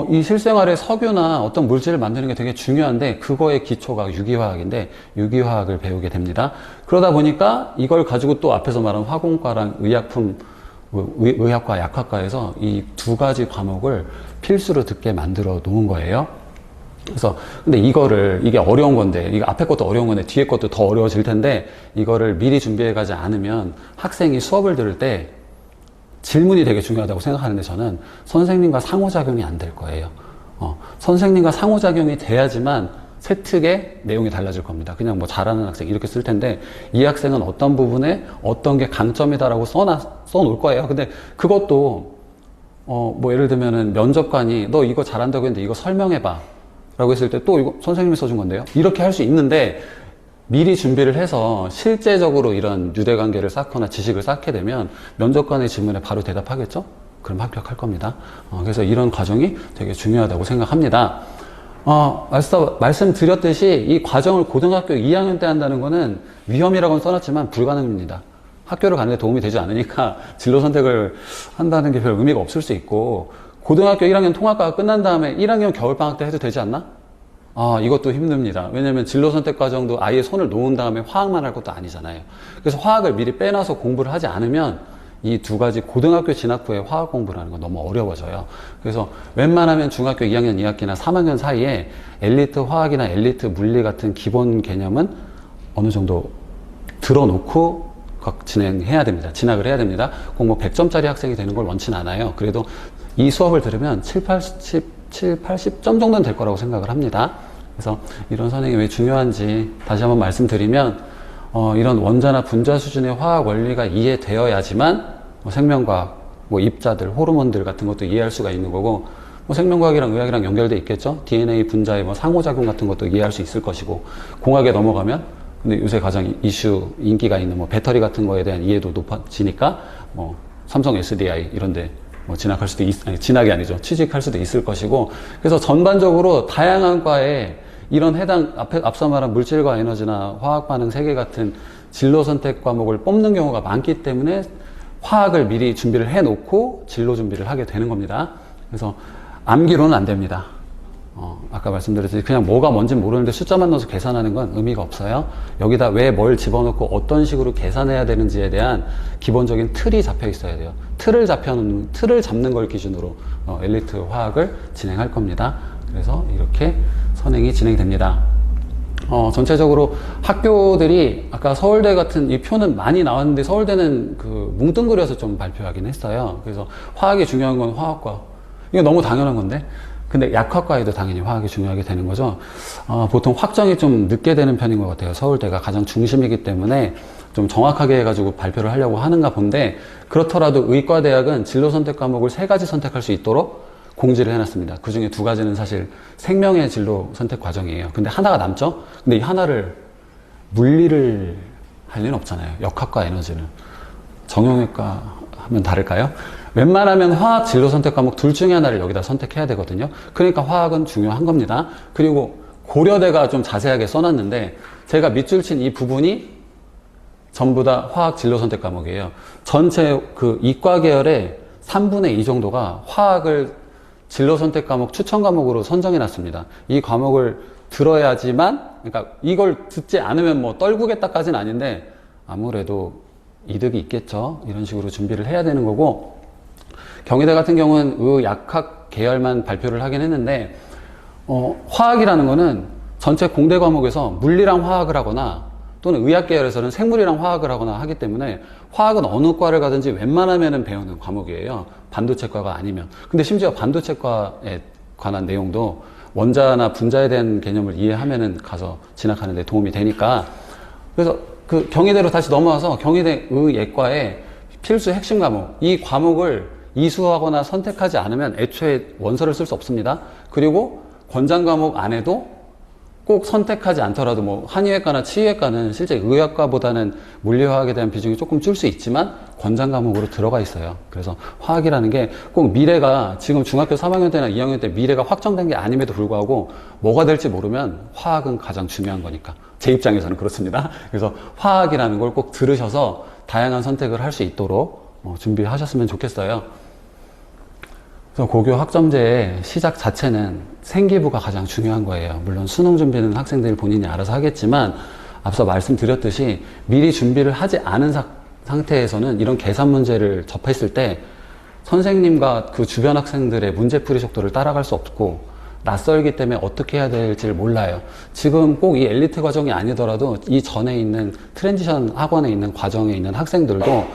이 실생활에 석유나 어떤 물질을 만드는 게 되게 중요한데 그거의 기초가 유기화학인데 유기화학을 배우게 됩니다. 그러다 보니까 이걸 가지고 또 앞에서 말한 화공과랑 의학과 약학과에서 이 두 가지 과목을 필수로 듣게 만들어 놓은 거예요. 그래서 근데 이게 어려운 건데, 이거 앞에 것도 어려운 건데 뒤에 것도 더 어려워질 텐데, 이거를 미리 준비해 가지 않으면 학생이 수업을 들을 때 질문이 되게 중요하다고 생각하는데, 저는 선생님과 상호작용이 안 될 거예요. 선생님과 상호작용이 돼야지만 세특의 내용이 달라질 겁니다. 그냥 뭐 잘하는 학생 이렇게 쓸 텐데, 이 학생은 어떤 부분에 어떤 게 강점이다라고 써놓을 거예요. 근데 그것도 뭐 예를 들면은 면접관이 너 이거 잘한다고 했는데 이거 설명해봐 라고 했을 때 또 이거 선생님이 써준 건데요. 이렇게 할 수 있는데, 미리 준비를 해서 실제적으로 이런 유대관계를 쌓거나 지식을 쌓게 되면 면접관의 질문에 바로 대답하겠죠? 그럼 합격할 겁니다. 그래서 이런 과정이 되게 중요하다고 생각합니다. 말씀드렸듯이 이 과정을 고등학교 2학년 때 한다는 거는 위험이라고는 써놨지만 불가능입니다. 학교를 가는데 도움이 되지 않으니까 진로 선택을 한다는 게 별 의미가 없을 수 있고, 고등학교 1학년 통합과가 끝난 다음에 1학년 겨울방학 때 해도 되지 않나? 이것도 힘듭니다. 왜냐면 진로 선택 과정도 아예 손을 놓은 다음에 화학만 할 것도 아니잖아요. 그래서 화학을 미리 빼놔서 공부를 하지 않으면 이 두 가지 고등학교 진학 후에 화학 공부를 하는 건 너무 어려워져요. 그래서 웬만하면 중학교 2학년 2학기나 3학년 사이에 엘리트 화학이나 엘리트 물리 같은 기본 개념은 어느 정도 들어놓고 진행해야 됩니다. 진학을 해야 됩니다. 꼭 뭐 100점짜리 학생이 되는 걸 원치는 않아요. 그래도 이 수업을 들으면 80점 정도는 될 거라고 생각을 합니다. 그래서 이런 선행이 왜 중요한지 다시 한번 말씀드리면, 이런 원자나 분자 수준의 화학 원리가 이해되어야지만 생명과학, 입자들, 호르몬들 같은 것도 이해할 수가 있는 거고, 생명과학이랑 의학이랑 연결돼 있겠죠. DNA 분자의 상호작용 같은 것도 이해할 수 있을 것이고, 공학에 넘어가면 근데 요새 가장 이슈, 인기가 있는 뭐 배터리 같은 거에 대한 이해도 높아지니까 뭐 삼성 SDI 이런데 뭐 진학할 수도 진학이 아니죠. 취직할 수도 있을 것이고, 그래서 전반적으로 다양한 과에 이런 해당 앞서 말한 물질과 에너지나 화학 반응 세계 같은 진로 선택 과목을 뽑는 경우가 많기 때문에 화학을 미리 준비를 해 놓고 진로 준비를 하게 되는 겁니다. 그래서 암기로는 안 됩니다. 아까 말씀드렸듯이 그냥 뭐가 뭔지 모르는데 숫자만 넣어서 계산하는 건 의미가 없어요. 여기다 왜 뭘 집어넣고 어떤 식으로 계산해야 되는지에 대한 기본적인 틀이 잡혀 있어야 돼요. 틀을 잡는 걸 기준으로 엘리트 화학을 진행할 겁니다. 그래서 이렇게 선행이 진행됩니다. 전체적으로 학교들이 아까 서울대 같은 이 표는 많이 나왔는데 서울대는 그 뭉뚱그려서 좀 발표하긴 했어요. 그래서 화학이 중요한 건 화학과, 이거 너무 당연한 건데, 근데 약학과에도 당연히 화학이 중요하게 되는 거죠. 보통 확정이 좀 늦게 되는 편인 것 같아요. 서울대가 가장 중심이기 때문에 좀 정확하게 해가지고 발표를 하려고 하는가 본데, 그렇더라도 의과대학은 진로 선택 과목을 3가지 선택할 수 있도록 공지를 해놨습니다. 그 중에 2가지는 사실 생명의 진로 선택 과정이에요. 근데 하나가 남죠? 근데 이 하나를 물리를 할 리는 없잖아요. 역학과 에너지는. 정형외과 하면 다를까요? 웬만하면 화학 진로 선택 과목 둘 중에 하나를 여기다 선택해야 되거든요. 그러니까 화학은 중요한 겁니다. 그리고 고려대가 좀 자세하게 써놨는데, 제가 밑줄 친 이 부분이 전부 다 화학 진로 선택 과목이에요. 전체 그 이과 계열의 3분의 2 정도가 화학을 진로 선택 과목 추천 과목으로 선정해 놨습니다. 이 과목을 들어야지만, 그러니까 이걸 듣지 않으면 뭐 떨구겠다까지는 아닌데 아무래도 이득이 있겠죠. 이런 식으로 준비를 해야 되는 거고, 경희대 같은 경우는 의약학 계열만 발표를 하긴 했는데, 화학이라는 거는 전체 공대 과목에서 물리랑 화학을 하거나 또는 의학 계열에서는 생물이랑 화학을 하거나 하기 때문에 화학은 어느 과를 가든지 웬만하면은 배우는 과목이에요. 반도체과가 아니면. 근데 심지어 반도체과에 관한 내용도 원자나 분자에 대한 개념을 이해하면은 가서 진학하는 데 도움이 되니까. 그래서 그 경희대로 다시 넘어와서 경희대 의예과의 필수 핵심 과목, 이 과목을 이수하거나 선택하지 않으면 애초에 원서를 쓸 수 없습니다. 그리고 권장 과목 안에도 꼭 선택하지 않더라도 뭐 한의외과나 치의외과는 실제 의학과보다는 물리화학에 대한 비중이 조금 줄 수 있지만 권장 과목으로 들어가 있어요. 그래서 화학이라는 게 꼭 미래가, 지금 중학교 3학년 때나 2학년 때 미래가 확정된 게 아님에도 불구하고 뭐가 될지 모르면 화학은 가장 중요한 거니까. 제 입장에서는 그렇습니다. 그래서 화학이라는 걸 꼭 들으셔서 다양한 선택을 할 수 있도록 준비하셨으면 좋겠어요. 그래서 고교 학점제의 시작 자체는 생기부가 가장 중요한 거예요. 물론 수능 준비는 학생들이 본인이 알아서 하겠지만, 앞서 말씀드렸듯이 미리 준비를 하지 않은 상태에서는 이런 계산 문제를 접했을 때 선생님과 그 주변 학생들의 문제풀이 속도를 따라갈 수 없고, 낯설기 때문에 어떻게 해야 될지를 몰라요. 지금 꼭 이 엘리트 과정이 아니더라도 이 전에 있는 트랜지션 학원에 있는 과정에 있는 학생들도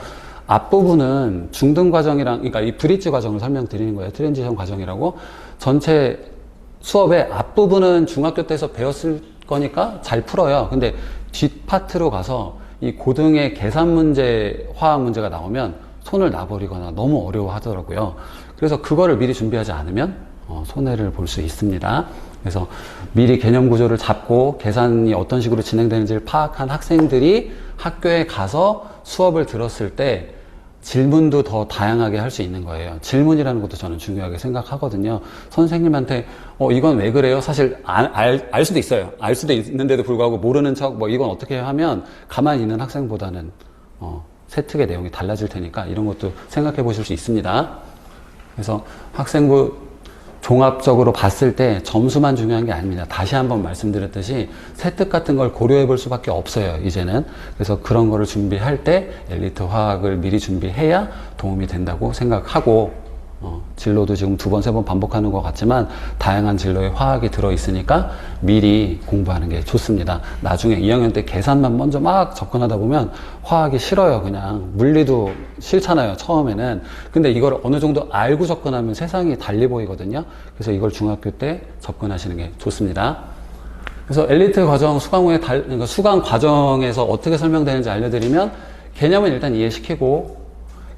앞부분은 중등 과정이랑, 그러니까 이 브릿지 과정을 설명드리는 거예요. 트랜지션 과정이라고. 전체 수업의 앞부분은 중학교 때에서 배웠을 거니까 잘 풀어요. 근데 뒷파트로 가서 이 고등의 계산 문제, 화학 문제가 나오면 손을 놔버리거나 너무 어려워 하더라고요. 그래서 그거를 미리 준비하지 않으면 손해를 볼 수 있습니다. 그래서 미리 개념 구조를 잡고 계산이 어떤 식으로 진행되는지를 파악한 학생들이 학교에 가서 수업을 들었을 때 질문도 더 다양하게 할 수 있는 거예요. 질문이라는 것도 저는 중요하게 생각하거든요. 선생님한테 이건 왜 그래요? 사실 알 수도 있어요. 알 수도 있는데도 불구하고 모르는 척 이건 어떻게 하면 가만히 있는 학생보다는 세특의 내용이 달라질 테니까 이런 것도 생각해 보실 수 있습니다. 그래서 학생부 종합적으로 봤을 때 점수만 중요한 게 아닙니다. 다시 한번 말씀드렸듯이 세특 같은 걸 고려해 볼 수밖에 없어요, 이제는. 그래서 그런 거를 준비할 때 엘리트 화학을 미리 준비해야 도움이 된다고 생각하고, 진로도 지금 2번, 3번 반복하는 것 같지만 다양한 진로에 화학이 들어있으니까 미리 공부하는 게 좋습니다. 나중에 2학년 때 계산만 먼저 막 접근하다 보면 화학이 싫어요. 그냥 물리도 싫잖아요, 처음에는. 근데 이걸 어느 정도 알고 접근하면 세상이 달리 보이거든요. 그래서 이걸 중학교 때 접근하시는 게 좋습니다. 그래서 엘리트 과정 수강 후에 그러니까 수강 과정에서 어떻게 설명되는지 알려드리면, 개념은 일단 이해시키고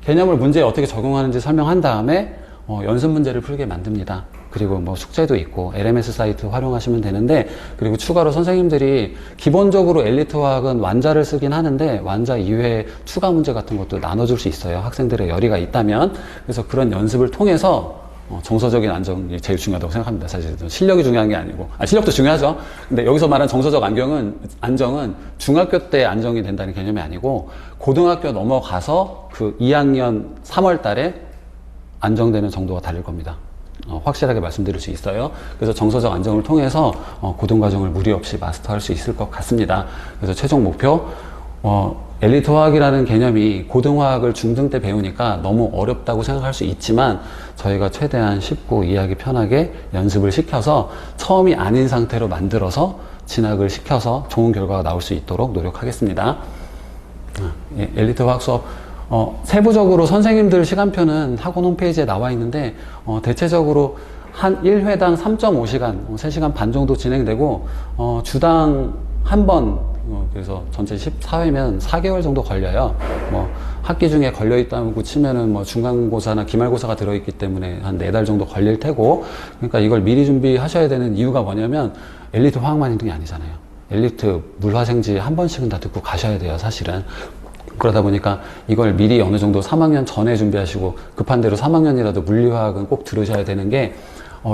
개념을 문제에 어떻게 적용하는지 설명한 다음에 연습 문제를 풀게 만듭니다. 그리고 뭐 숙제도 있고 LMS 사이트 활용하시면 되는데, 그리고 추가로 선생님들이 기본적으로 엘리트 화학은 완자를 쓰긴 하는데 완자 이외에 추가 문제 같은 것도 나눠줄 수 있어요. 학생들의 열의가 있다면. 그래서 그런 연습을 통해서 정서적인 안정이 제일 중요하다고 생각합니다. 사실 실력이 중요한 게 아니고, 실력도 중요하죠. 근데 여기서 말하는 정서적 안정은 중학교 때 안정이 된다는 개념이 아니고 고등학교 넘어가서 그 2학년 3월 달에 안정되는 정도가 다를 겁니다. 확실하게 말씀드릴 수 있어요. 그래서 정서적 안정을 통해서 고등과정을 무리 없이 마스터할 수 있을 것 같습니다. 그래서 최종 목표, 엘리트 화학이라는 개념이 고등화학을 중등 때 배우니까 너무 어렵다고 생각할 수 있지만 저희가 최대한 쉽고 이해하기 편하게 연습을 시켜서 처음이 아닌 상태로 만들어서 진학을 시켜서 좋은 결과가 나올 수 있도록 노력하겠습니다. 엘리트 화학 수업 세부적으로 선생님들 시간표는 학원 홈페이지에 나와 있는데 대체적으로 한 1회당 3.5시간, 3시간 반 정도 진행되고 주당 한 번, 그래서 전체 14회면 4개월 정도 걸려요. 뭐 학기 중에 걸려있다고 치면은 뭐 중간고사나 기말고사가 들어있기 때문에 한 4달 정도 걸릴 테고, 그러니까 이걸 미리 준비하셔야 되는 이유가 뭐냐면 엘리트 화학만 있는 게 아니잖아요. 엘리트 물화생지 한 번씩은 다 듣고 가셔야 돼요, 사실은. 그러다 보니까 이걸 미리 어느 정도 3학년 전에 준비하시고 급한 대로 3학년이라도 물리화학은 꼭 들으셔야 되는 게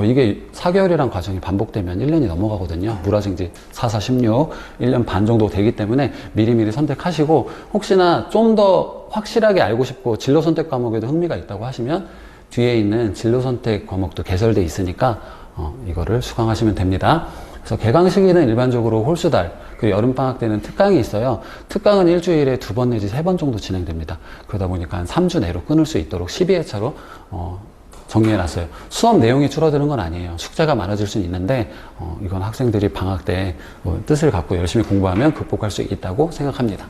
이게 4개월이란 과정이 반복되면 1년이 넘어가거든요. 물화생지 4, 4, 16, 1년 반 정도 되기 때문에 미리미리 선택하시고, 혹시나 좀 더 확실하게 알고 싶고 진로 선택 과목에도 흥미가 있다고 하시면 뒤에 있는 진로 선택 과목도 개설돼 있으니까 이거를 수강하시면 됩니다. 그래서 개강 시기는 일반적으로 홀수달, 그리고 여름방학 때는 특강이 있어요. 특강은 일주일에 2번 내지 3번 정도 진행됩니다. 그러다 보니까 한 3주 내로 끊을 수 있도록 12회차로 정리해놨어요. 수업 내용이 줄어드는 건 아니에요. 숙제가 많아질 수는 있는데 이건 학생들이 방학 때 뜻을 갖고 열심히 공부하면 극복할 수 있다고 생각합니다.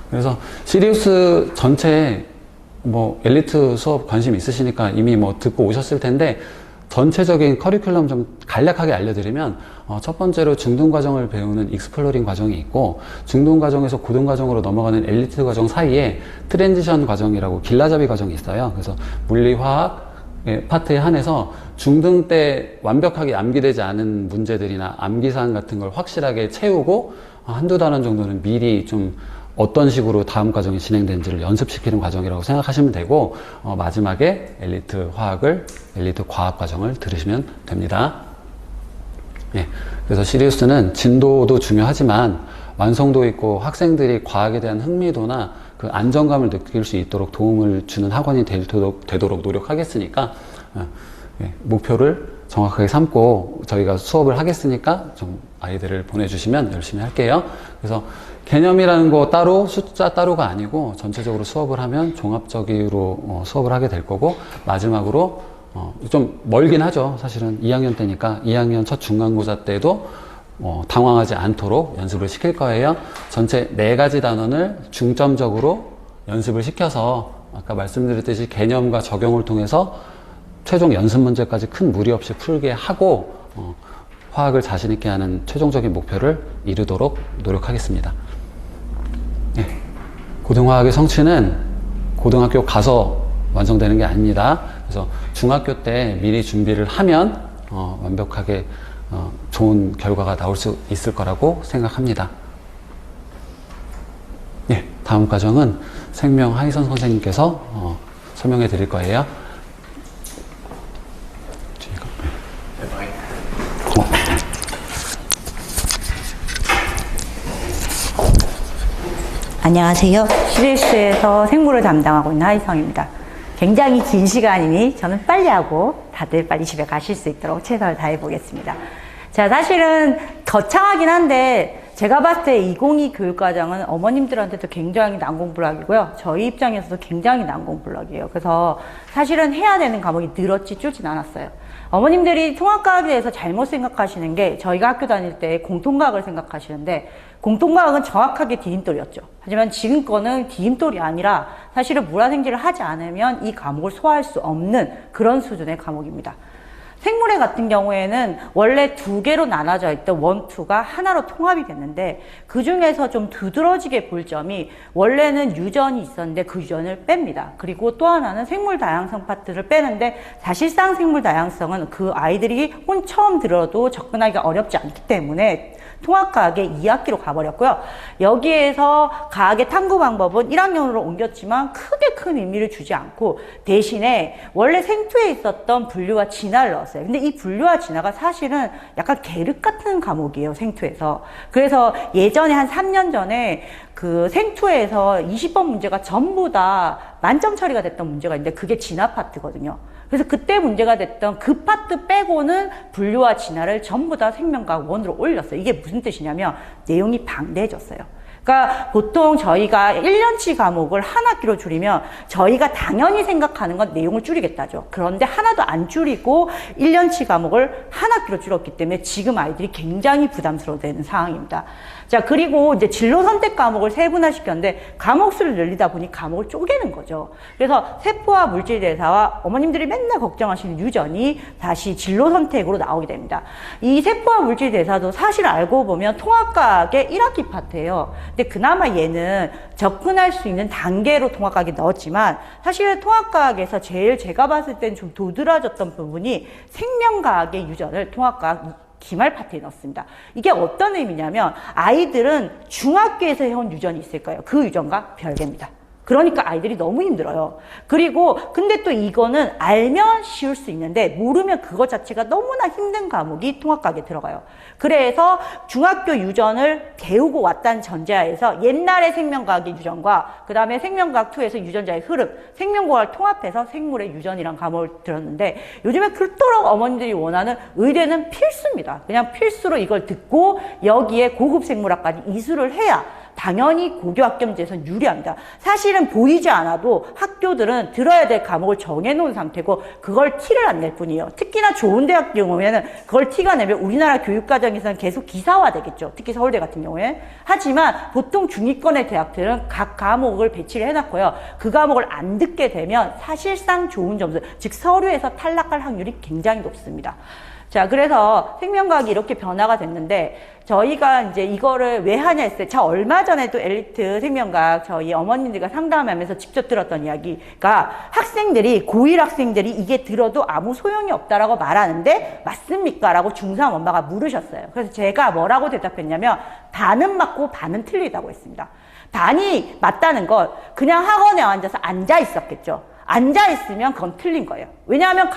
그래서 시리우스 전체 뭐 엘리트 수업 관심 있으시니까 이미 뭐 듣고 오셨을 텐데, 전체적인 커리큘럼 좀 간략하게 알려드리면 첫 번째로 중등과정을 배우는 익스플로링 과정이 있고, 중등과정에서 고등과정으로 넘어가는 엘리트 과정 사이에 트랜지션 과정이라고 길라잡이 과정이 있어요. 그래서 물리화학 파트에 한해서 중등 때 완벽하게 암기되지 않은 문제들이나 암기사항 같은 걸 확실하게 채우고 한두 단원 정도는 미리 좀 어떤 식으로 다음 과정이 진행되는지를 연습시키는 과정이라고 생각하시면 되고, 마지막에 엘리트 화학을, 엘리트 과학 과정을 들으시면 됩니다. 그래서 시리우스는 진도도 중요하지만 완성도 있고 학생들이 과학에 대한 흥미도나 그 안정감을 느낄 수 있도록 도움을 주는 학원이 되도록 노력하겠으니까 목표를 정확하게 삼고 저희가 수업을 하겠으니까 좀 아이들을 보내주시면 열심히 할게요. 그래서 개념이라는 거 따로, 숫자 따로가 아니고 전체적으로 수업을 하면 종합적으로 수업을 하게 될 거고, 마지막으로 좀 멀긴 하죠. 사실은 2학년 때니까 2학년 첫 중간고사 때도 당황하지 않도록 연습을 시킬 거예요. 전체 4가지 단원을 중점적으로 연습을 시켜서 아까 말씀드렸듯이 개념과 적용을 통해서 최종 연습 문제까지 큰 무리 없이 풀게 하고 화학을 자신 있게 하는 최종적인 목표를 이루도록 노력하겠습니다. 고등화학의 성취는 고등학교 가서 완성되는 게 아닙니다. 그래서 중학교 때 미리 준비를 하면 완벽하게 좋은 결과가 나올 수 있을 거라고 생각합니다. 다음 과정은 생명 하이선 선생님께서 설명해 드릴 거예요. 안녕하세요. 시리우스에서 생물을 담당하고 있는 하이성입니다. 굉장히 긴 시간이니 저는 빨리 하고 다들 빨리 집에 가실 수 있도록 최선을 다해 보겠습니다. 자, 사실은 거창하긴 한데 제가 봤을 때 2022 교육과정은 어머님들한테도 굉장히 난공불락이고요. 저희 입장에서도 굉장히 난공불락이에요. 그래서 사실은 해야 되는 과목이 늘었지 줄진 않았어요. 어머님들이 통합과학에 대해서 잘못 생각하시는 게 저희가 학교 다닐 때 공통과학을 생각하시는데 공통과학은 정확하게 디딤돌이었죠. 하지만 지금 거는 디딤돌이 아니라 사실은 물화생지를 하지 않으면 이 과목을 소화할 수 없는 그런 수준의 과목입니다. 생물회 같은 경우에는 원래 두 개로 나눠져 있던 원투가 하나로 통합이 됐는데 그 중에서 좀 두드러지게 볼 점이 원래는 유전이 있었는데 그 유전을 뺍니다. 그리고 또 하나는 생물 다양성 파트를 빼는데 사실상 생물 다양성은 그 아이들이 처음 들어도 접근하기가 어렵지 않기 때문에 통합과학의 2학기로 가버렸고요. 여기에서 과학의 탐구 방법은 1학년으로 옮겼지만 크게 큰 의미를 주지 않고 대신에 원래 생투에 있었던 분류와 진화를 넣었어요. 근데 이 분류와 진화가 사실은 약간 계륵 같은 과목이에요, 생투에서. 그래서 예전에 한 3년 전에 그 생투에서 20번 문제가 전부 다 만점 처리가 됐던 문제가 있는데 그게 진화 파트거든요. 그래서 그때 문제가 됐던 그 파트 빼고는 분류와 진화를 전부 다 생명과학 1으로 올렸어요. 이게 무슨 뜻이냐면 내용이 방대해졌어요. 그러니까 보통 저희가 1년치 과목을 한 학기로 줄이면 저희가 당연히 생각하는 건 내용을 줄이겠다죠. 그런데 하나도 안 줄이고 1년치 과목을 한 학기로 줄였기 때문에 지금 아이들이 굉장히 부담스러워되는 상황입니다. 자, 그리고 이제 진로 선택 과목을 세분화시켰는데 과목 수를 늘리다 보니 과목을 쪼개는 거죠. 그래서 세포와 물질 대사와 어머님들이 맨날 걱정하시는 유전이 다시 진로 선택으로 나오게 됩니다. 이 세포와 물질 대사도 사실 알고 보면 통합과학의 1학기 파트예요. 근데 그나마 얘는 접근할 수 있는 단계로 통합과학에 넣었지만 사실은 통합과학에서 제일 제가 봤을 땐 좀 도드라졌던 부분이 생명과학의 유전을 통합과학 기말 파트에 넣습니다. 이게 어떤 의미냐면 아이들은 중학교에서 해온 유전이 있을 거예요. 그 유전과 별개입니다. 그러니까 아이들이 너무 힘들어요. 그리고 근데 또 이거는 알면 쉬울 수 있는데 모르면 그것 자체가 너무나 힘든 과목이 통합과학에 들어가요. 그래서 중학교 유전을 배우고 왔다는 전제하에서 옛날의 생명과학의 유전과 그 다음에 생명과학 2에서 유전자의 흐름, 생명과학을 통합해서 생물의 유전이란 과목을 들었는데 요즘에 그토록 어머니들이 원하는 의대는 필수입니다. 그냥 필수로 이걸 듣고 여기에 고급 생물학까지 이수를 해야 당연히 고교 학점제에서는 유리합니다. 사실은 보이지 않아도 학교들은 들어야 될 과목을 정해놓은 상태고 그걸 티를 안 낼 뿐이에요. 특히나 좋은 대학 경우에는 그걸 티가 내면 우리나라 교육과정에서는 계속 기사화되겠죠. 특히 서울대 같은 경우에. 하지만 보통 중위권의 대학들은 각 과목을 배치를 해놨고요. 그 과목을 안 듣게 되면 사실상 좋은 점수, 즉 서류에서 탈락할 확률이 굉장히 높습니다. 자, 그래서 생명과학이 이렇게 변화가 됐는데 저희가 이제 이거를 왜 하냐 했어요. 저 얼마 전에도 엘리트 생명과학 저희 어머님들과 상담하면서 직접 들었던 이야기가 학생들이 고1 학생들이 이게 들어도 아무 소용이 없다라고 말하는데 맞습니까? 라고 중3 엄마가 물으셨어요. 그래서 제가 뭐라고 대답했냐면 반은 맞고 반은 틀리다고 했습니다. 반이 맞다는 건 그냥 학원에 앉아서 앉아 있었겠죠. 앉아있으면 그건 틀린 거예요. 왜냐하면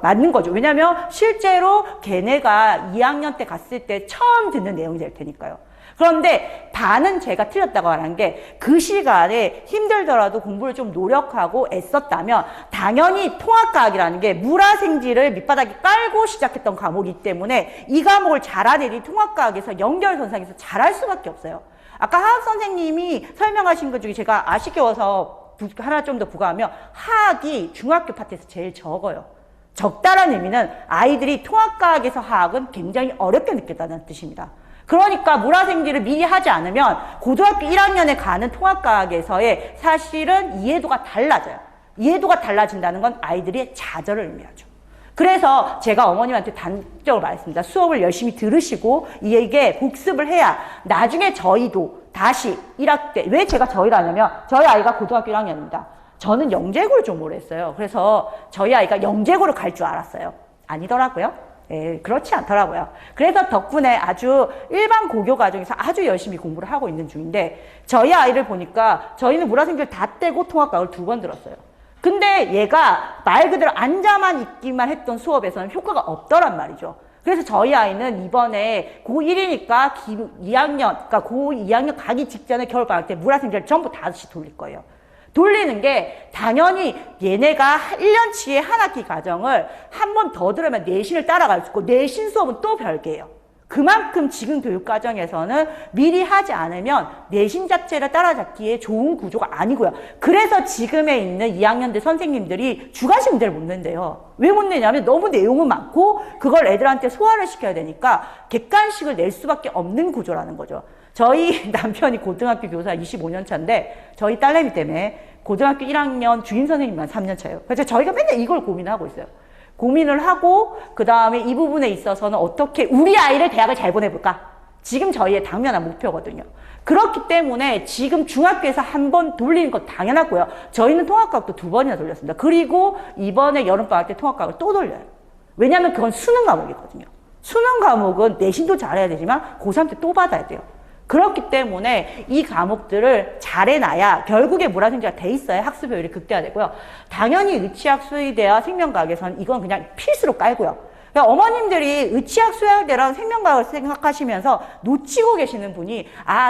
맞는 거죠. 왜냐하면 실제로 걔네가 2학년 때 갔을 때 처음 듣는 내용이 될 테니까요. 그런데 반은 제가 틀렸다고 하는 게 그 시간에 힘들더라도 공부를 좀 노력하고 애썼다면 당연히 통합과학이라는 게 물화생지를 밑바닥에 깔고 시작했던 과목이기 때문에 이 과목을 잘한 애들이 통합과학에서 연결선상에서 잘할 수밖에 없어요. 아까 하학 선생님이 설명하신 것 중에 제가 아쉽게워서 하나 좀 더 부과하면 화학이 중학교 파트에서 제일 적어요. 적다라는 의미는 아이들이 통합과학에서 화학은 굉장히 어렵게 느꼈다는 뜻입니다. 그러니까 물화생지를 미리 하지 않으면 고등학교 1학년에 가는 통합과학에서의 사실은 이해도가 달라져요. 이해도가 달라진다는 건 아이들의 좌절을 의미하죠. 그래서 제가 어머님한테 단적으로 말했습니다. 수업을 열심히 들으시고 이게 복습을 해야 나중에 저희도 다시 1학기 때, 왜 제가 저희를 하냐면 저희 아이가 고등학교 1학년입니다. 저는 영재고를 좀 오래 했어요. 그래서 저희 아이가 영재고를 갈 줄 알았어요. 아니더라고요. 예, 그렇지 않더라고요. 그래서 덕분에 아주 일반 고교 과정에서 아주 열심히 공부를 하고 있는 중인데 저희 아이를 보니까 저희는 물화생지를 다 떼고 통합과학을 2번 들었어요. 근데 얘가 말 그대로 앉아만 있기만 했던 수업에서는 효과가 없더란 말이죠. 그래서 저희 아이는 이번에 고1이니까 2학년, 그러니까 고2학년 가기 직전에 겨울방학 때 물화생지를 전부 다시 돌릴 거예요. 돌리는 게 당연히 얘네가 1년치의 한 학기 과정을 한 번 더 들으면 내신을 따라갈 수 있고 내신 수업은 또 별개예요. 그만큼 지금 교육과정에서는 미리 하지 않으면 내신 자체를 따라잡기에 좋은 구조가 아니고요. 그래서 지금에 있는 2학년들 선생님들이 주관식 문제를 못 낸대요. 왜 못 내냐면 너무 내용은 많고 그걸 애들한테 소화를 시켜야 되니까 객관식을 낼 수밖에 없는 구조라는 거죠. 저희 남편이 고등학교 교사 25년 차인데 저희 딸내미 때문에 고등학교 1학년 주임 선생님만 3년 차예요. 그래서 저희가 맨날 이걸 고민하고 있어요. 고민을 하고 그 다음에 이 부분에 있어서는 어떻게 우리 아이를 대학을 잘 보내볼까? 지금 저희의 당면한 목표거든요. 그렇기 때문에 지금 중학교에서 한 번 돌리는 건 당연하고요. 저희는 통합과학도 2번이나 돌렸습니다. 그리고 이번에 여름방학 때 통합과학을 또 돌려요. 왜냐하면 그건 수능 과목이거든요. 수능 과목은 내신도 잘해야 되지만 고3 때 또 받아야 돼요. 그렇기 때문에 이 과목들을 잘해놔야 결국에 몰아생지가 돼 있어야 학습 효율이 극대화되고요. 당연히 의치학, 수의대와 생명과학에서는 이건 그냥 필수로 깔고요. 그러니까 어머님들이 의치학, 수의대랑 생명과학을 생각하시면서 놓치고 계시는 분이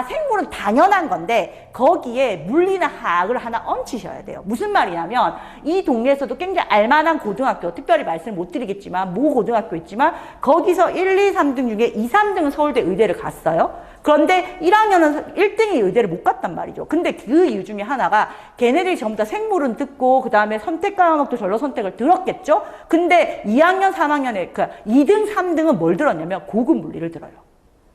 생물은 당연한 건데 거기에 물리나 화학을 하나 얹히셔야 돼요. 무슨 말이냐면 이 동네에서도 굉장히 알만한 고등학교, 특별히 말씀을 못 드리겠지만 모 고등학교 있지만 거기서 1, 2, 3등 중에 2, 3등은 서울대 의대를 갔어요. 그런데 1학년은 1등이 의대를 못 갔단 말이죠. 근데 그 이유 중에 하나가 걔네들이 전부 다 생물은 듣고 그 다음에 선택 과목도 절로 선택을 들었겠죠. 근데 2학년, 3학년에 2등, 3등은 뭘 들었냐면 고급 물리를 들어요.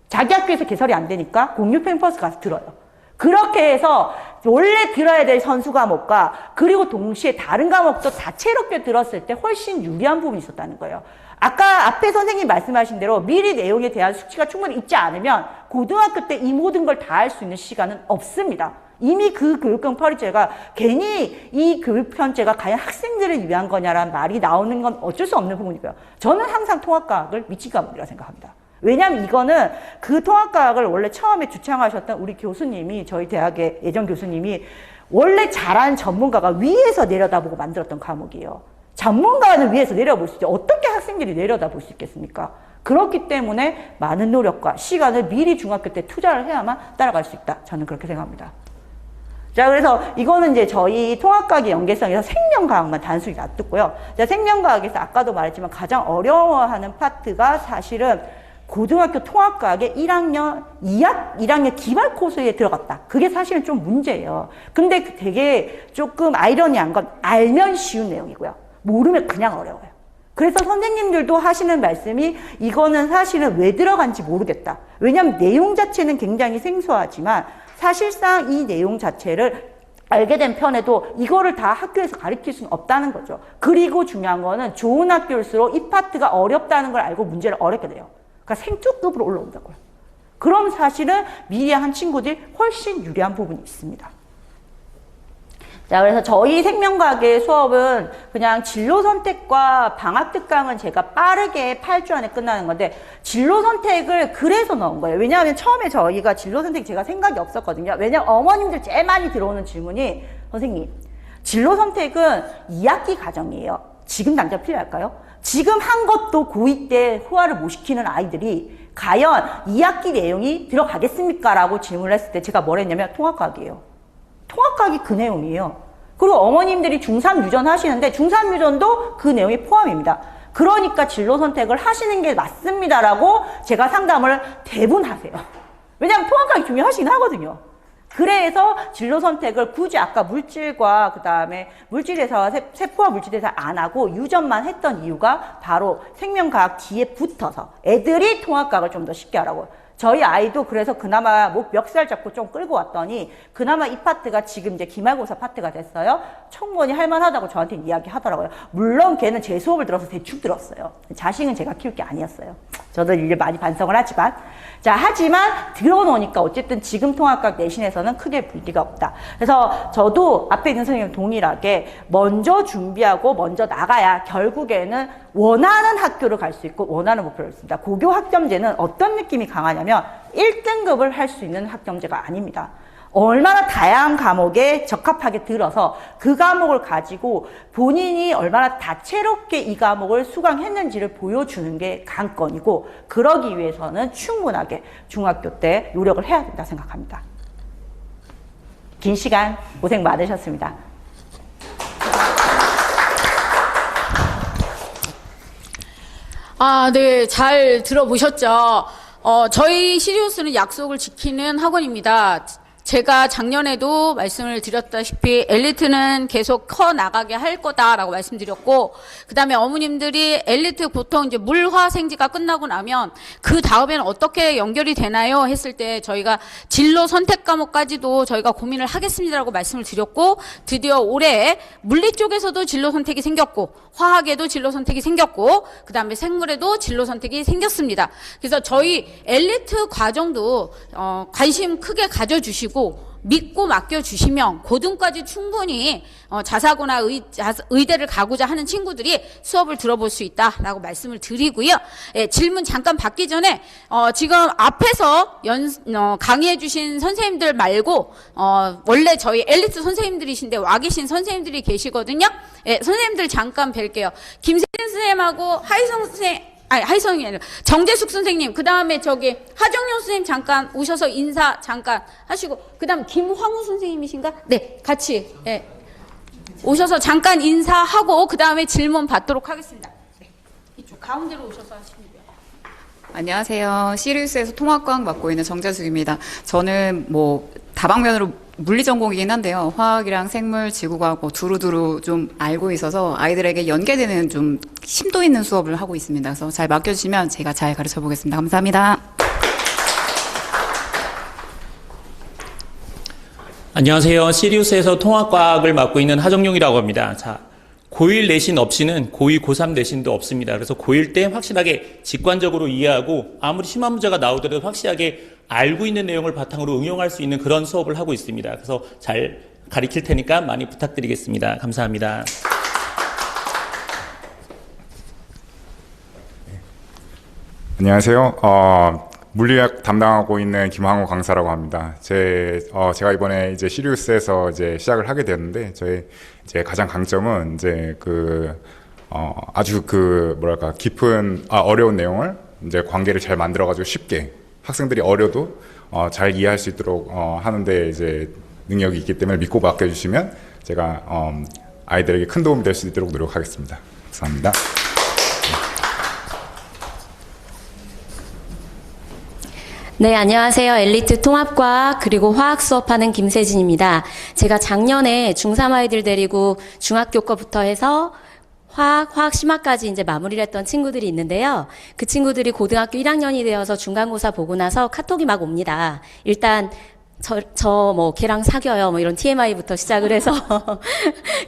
자기 학교에서 개설이 안 되니까 공유 캠퍼스 가서 들어요. 그렇게 해서 원래 들어야 될 선수 과목과 그리고 동시에 다른 과목도 다채롭게 들었을 때 훨씬 유리한 부분이 있었다는 거예요. 아까 앞에 선생님 말씀하신 대로 미리 내용에 대한 숙지가 충분히 있지 않으면 고등학교 때 이 모든 걸 다 할 수 있는 시간은 없습니다. 이미 그 교육형 편제가 괜히 이 교육 편제가 과연 학생들을 위한 거냐라는 말이 나오는 건 어쩔 수 없는 부분이고요. 저는 항상 통합과학을 미친 과목이라고 생각합니다. 왜냐하면 이거는 그 통합과학을 원래 처음에 주창하셨던 우리 교수님이 저희 대학의 예전 교수님이 원래 잘하는 전문가가 위에서 내려다보고 만들었던 과목이에요. 전문가는 위에서 내려볼 수 있죠. 어떻게 학생들이 내려다볼 수 있겠습니까? 그렇기 때문에 많은 노력과 시간을 미리 중학교 때 투자를 해야만 따라갈 수 있다. 저는 그렇게 생각합니다. 자, 그래서 이거는 이제 저희 통합과학의 연계성에서 생명과학만 단순히 놔두고요. 자, 생명과학에서 아까도 말했지만 가장 어려워하는 파트가 사실은 고등학교 통합과학의 1학년, 1학년 기말 코스에 들어갔다. 그게 사실은 좀 문제예요. 근데 되게 조금 아이러니한 건 알면 쉬운 내용이고요. 모르면 그냥 어려워요. 그래서 선생님들도 하시는 말씀이 이거는 사실은 왜 들어간지 모르겠다. 왜냐하면 내용 자체는 굉장히 생소하지만 사실상 이 내용 자체를 알게 된 편에도 이거를 다 학교에서 가르칠 수는 없다는 거죠. 그리고 중요한 거는 좋은 학교일수록 이 파트가 어렵다는 걸 알고 문제를 어렵게 돼요. 그러니까 생투급으로 올라온다고요. 그럼 사실은 미리 한 친구들이 훨씬 유리한 부분이 있습니다. 자, 그래서 저희 생명과학의 수업은 그냥 진로 선택과 방학 특강은 제가 빠르게 8주 안에 끝나는 건데 진로 선택을 그래서 넣은 거예요. 왜냐하면 처음에 저희가 진로 선택 제가 생각이 없었거든요. 왜냐하면 어머님들 제일 많이 들어오는 질문이 선생님, 진로 선택은 2학기 과정이에요. 지금 당장 필요할까요? 지금 한 것도 고2 때 후화를 못 시키는 아이들이 과연 2학기 내용이 들어가겠습니까? 라고 질문을 했을 때 제가 뭘 했냐면 통합과학이에요. 통합과학이 그 내용이에요. 그리고 어머님들이 중3 유전 하시는데 중3 유전도 그 내용이 포함입니다. 그러니까 진로 선택을 하시는 게 맞습니다라고 제가 상담을 대부분 하세요. 왜냐하면 통합과학이 중요하시긴 하거든요. 그래서 진로 선택을 굳이 아까 물질과 그 다음에 물질에서 세포와 물질에서 안 하고 유전만 했던 이유가 바로 생명과학 뒤에 붙어서 애들이 통합과학을 좀 더 쉽게 하라고. 저희 아이도 그래서 그나마 목 멱살 잡고 좀 끌고 왔더니 그나마 이 파트가 지금 이제 기말고사 파트가 됐어요. 충분히 할만하다고 저한테 이야기하더라고요. 물론 걔는 제 수업을 들어서 대충 들었어요. 자식은 제가 키울 게 아니었어요. 저도 이제 많이 반성을 하지만. 자, 하지만 들어놓으니까 어쨌든 지금 통합과학 내신에서는 크게 문제가 없다. 그래서 저도 앞에 있는 선생님 동일하게 먼저 준비하고 먼저 나가야 결국에는 원하는 학교를 갈 수 있고 원하는 목표를 있습니다. 고교 학점제는 어떤 느낌이 강하냐면 1등급을 할 수 있는 학점제가 아닙니다. 얼마나 다양한 과목에 적합하게 들어서 그 과목을 가지고 본인이 얼마나 다채롭게 이 과목을 수강했는지를 보여주는 게 관건이고 그러기 위해서는 충분하게 중학교 때 노력을 해야 된다 생각합니다. 긴 시간 고생 많으셨습니다. 네, 잘 들어보셨죠? 저희 시리우스는 약속을 지키는 학원입니다. 제가 작년에도 말씀을 드렸다시피 엘리트는 계속 커 나가게 할 거다라고 말씀드렸고, 그 다음에 어머님들이 엘리트 보통 이제 물화생지가 끝나고 나면 그 다음에는 어떻게 연결이 되나요? 했을 때 저희가 진로 선택 과목까지도 저희가 고민을 하겠습니다라고 말씀을 드렸고, 드디어 올해 물리 쪽에서도 진로 선택이 생겼고, 화학에도 진로 선택이 생겼고, 그 다음에 생물에도 진로 선택이 생겼습니다. 그래서 저희 엘리트 과정도 관심 크게 가져주시고 믿고 맡겨주시면 고등까지 충분히 자사고나 의대를 가고자 하는 친구들이 수업을 들어볼 수 있다라고 말씀을 드리고요. 예, 질문 잠깐 받기 전에 지금 앞에서 강의해 주신 선생님들 말고 원래 저희 엘리트 선생님들이신데 와 계신 선생님들이 계시거든요. 예, 선생님들 잠깐 뵐게요. 김세진 선생님하고 하희성 선생님, 하희성이 아니라 정재숙 선생님, 그 다음에 저기 하정용 선생님 잠깐 오셔서 인사 잠깐 하시고, 그 다음 김황우 선생님이신가? 네, 같이 오셔서 잠깐 인사하고 그 다음에 질문 받도록 하겠습니다. 네, 이쪽 가운데로 오셔서 하시면 돼요. 안녕하세요. 시리우스에서 통합과학 맡고 있는 정재숙입니다. 저는 다방면으로 물리 전공이긴 한데요. 화학이랑 생물, 지구과학 두루두루 좀 알고 있어서 아이들에게 연계되는 좀 심도 있는 수업을 하고 있습니다. 그래서 잘 맡겨주시면 제가 잘 가르쳐 보겠습니다. 감사합니다. 안녕하세요. 시리우스에서 통합과학을 맡고 있는 하정용이라고 합니다. 자, 고1 내신 없이는 고2, 고3 내신도 없습니다. 그래서 고1 때 확실하게 직관적으로 이해하고 아무리 심한 문제가 나오더라도 확실하게 알고 있는 내용을 바탕으로 응용할 수 있는 그런 수업을 하고 있습니다. 그래서 잘 가르칠 테니까 많이 부탁드리겠습니다. 감사합니다. 안녕하세요. 물리학 담당하고 있는 김황우 강사라고 합니다. 제가 이번에 이제 시리우스에서 이제 시작을 하게 되었는데, 저의 이제 가장 강점은 이제 아주 깊은, 어려운 내용을 이제 관계를 잘 만들어가지고 쉽게 학생들이 어려도 잘 이해할 수 있도록 하는데 이제 능력이 있기 때문에 믿고 맡겨주시면 제가 아이들에게 큰 도움이 될 수 있도록 노력하겠습니다. 감사합니다. 네, 안녕하세요. 엘리트 통합과학 그리고 화학 수업하는 김세진입니다. 제가 작년에 중3 아이들 데리고 중학교 거부터 해서 화학 심화까지 이제 마무리를 했던 친구들이 있는데요. 그 친구들이 고등학교 1학년이 되어서 중간고사 보고 나서 카톡이 막 옵니다. 일단 걔랑 사귀어요. 이런 TMI부터 시작을 해서.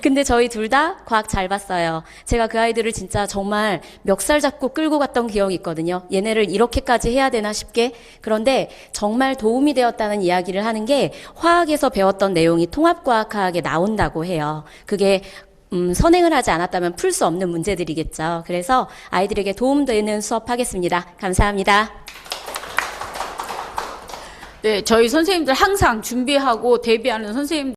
근데 저희 둘 다 과학 잘 봤어요. 제가 그 아이들을 진짜 정말 멱살 잡고 끌고 갔던 기억이 있거든요. 얘네를 이렇게까지 해야 되나 싶게. 그런데 정말 도움이 되었다는 이야기를 하는 게 화학에서 배웠던 내용이 통합과학학에 나온다고 해요. 그게 선행을 하지 않았다면 풀 수 없는 문제들이겠죠. 그래서 아이들에게 도움되는 수업하겠습니다. 감사합니다. 네, 저희 선생님들 항상 준비하고 대비하는 선생님들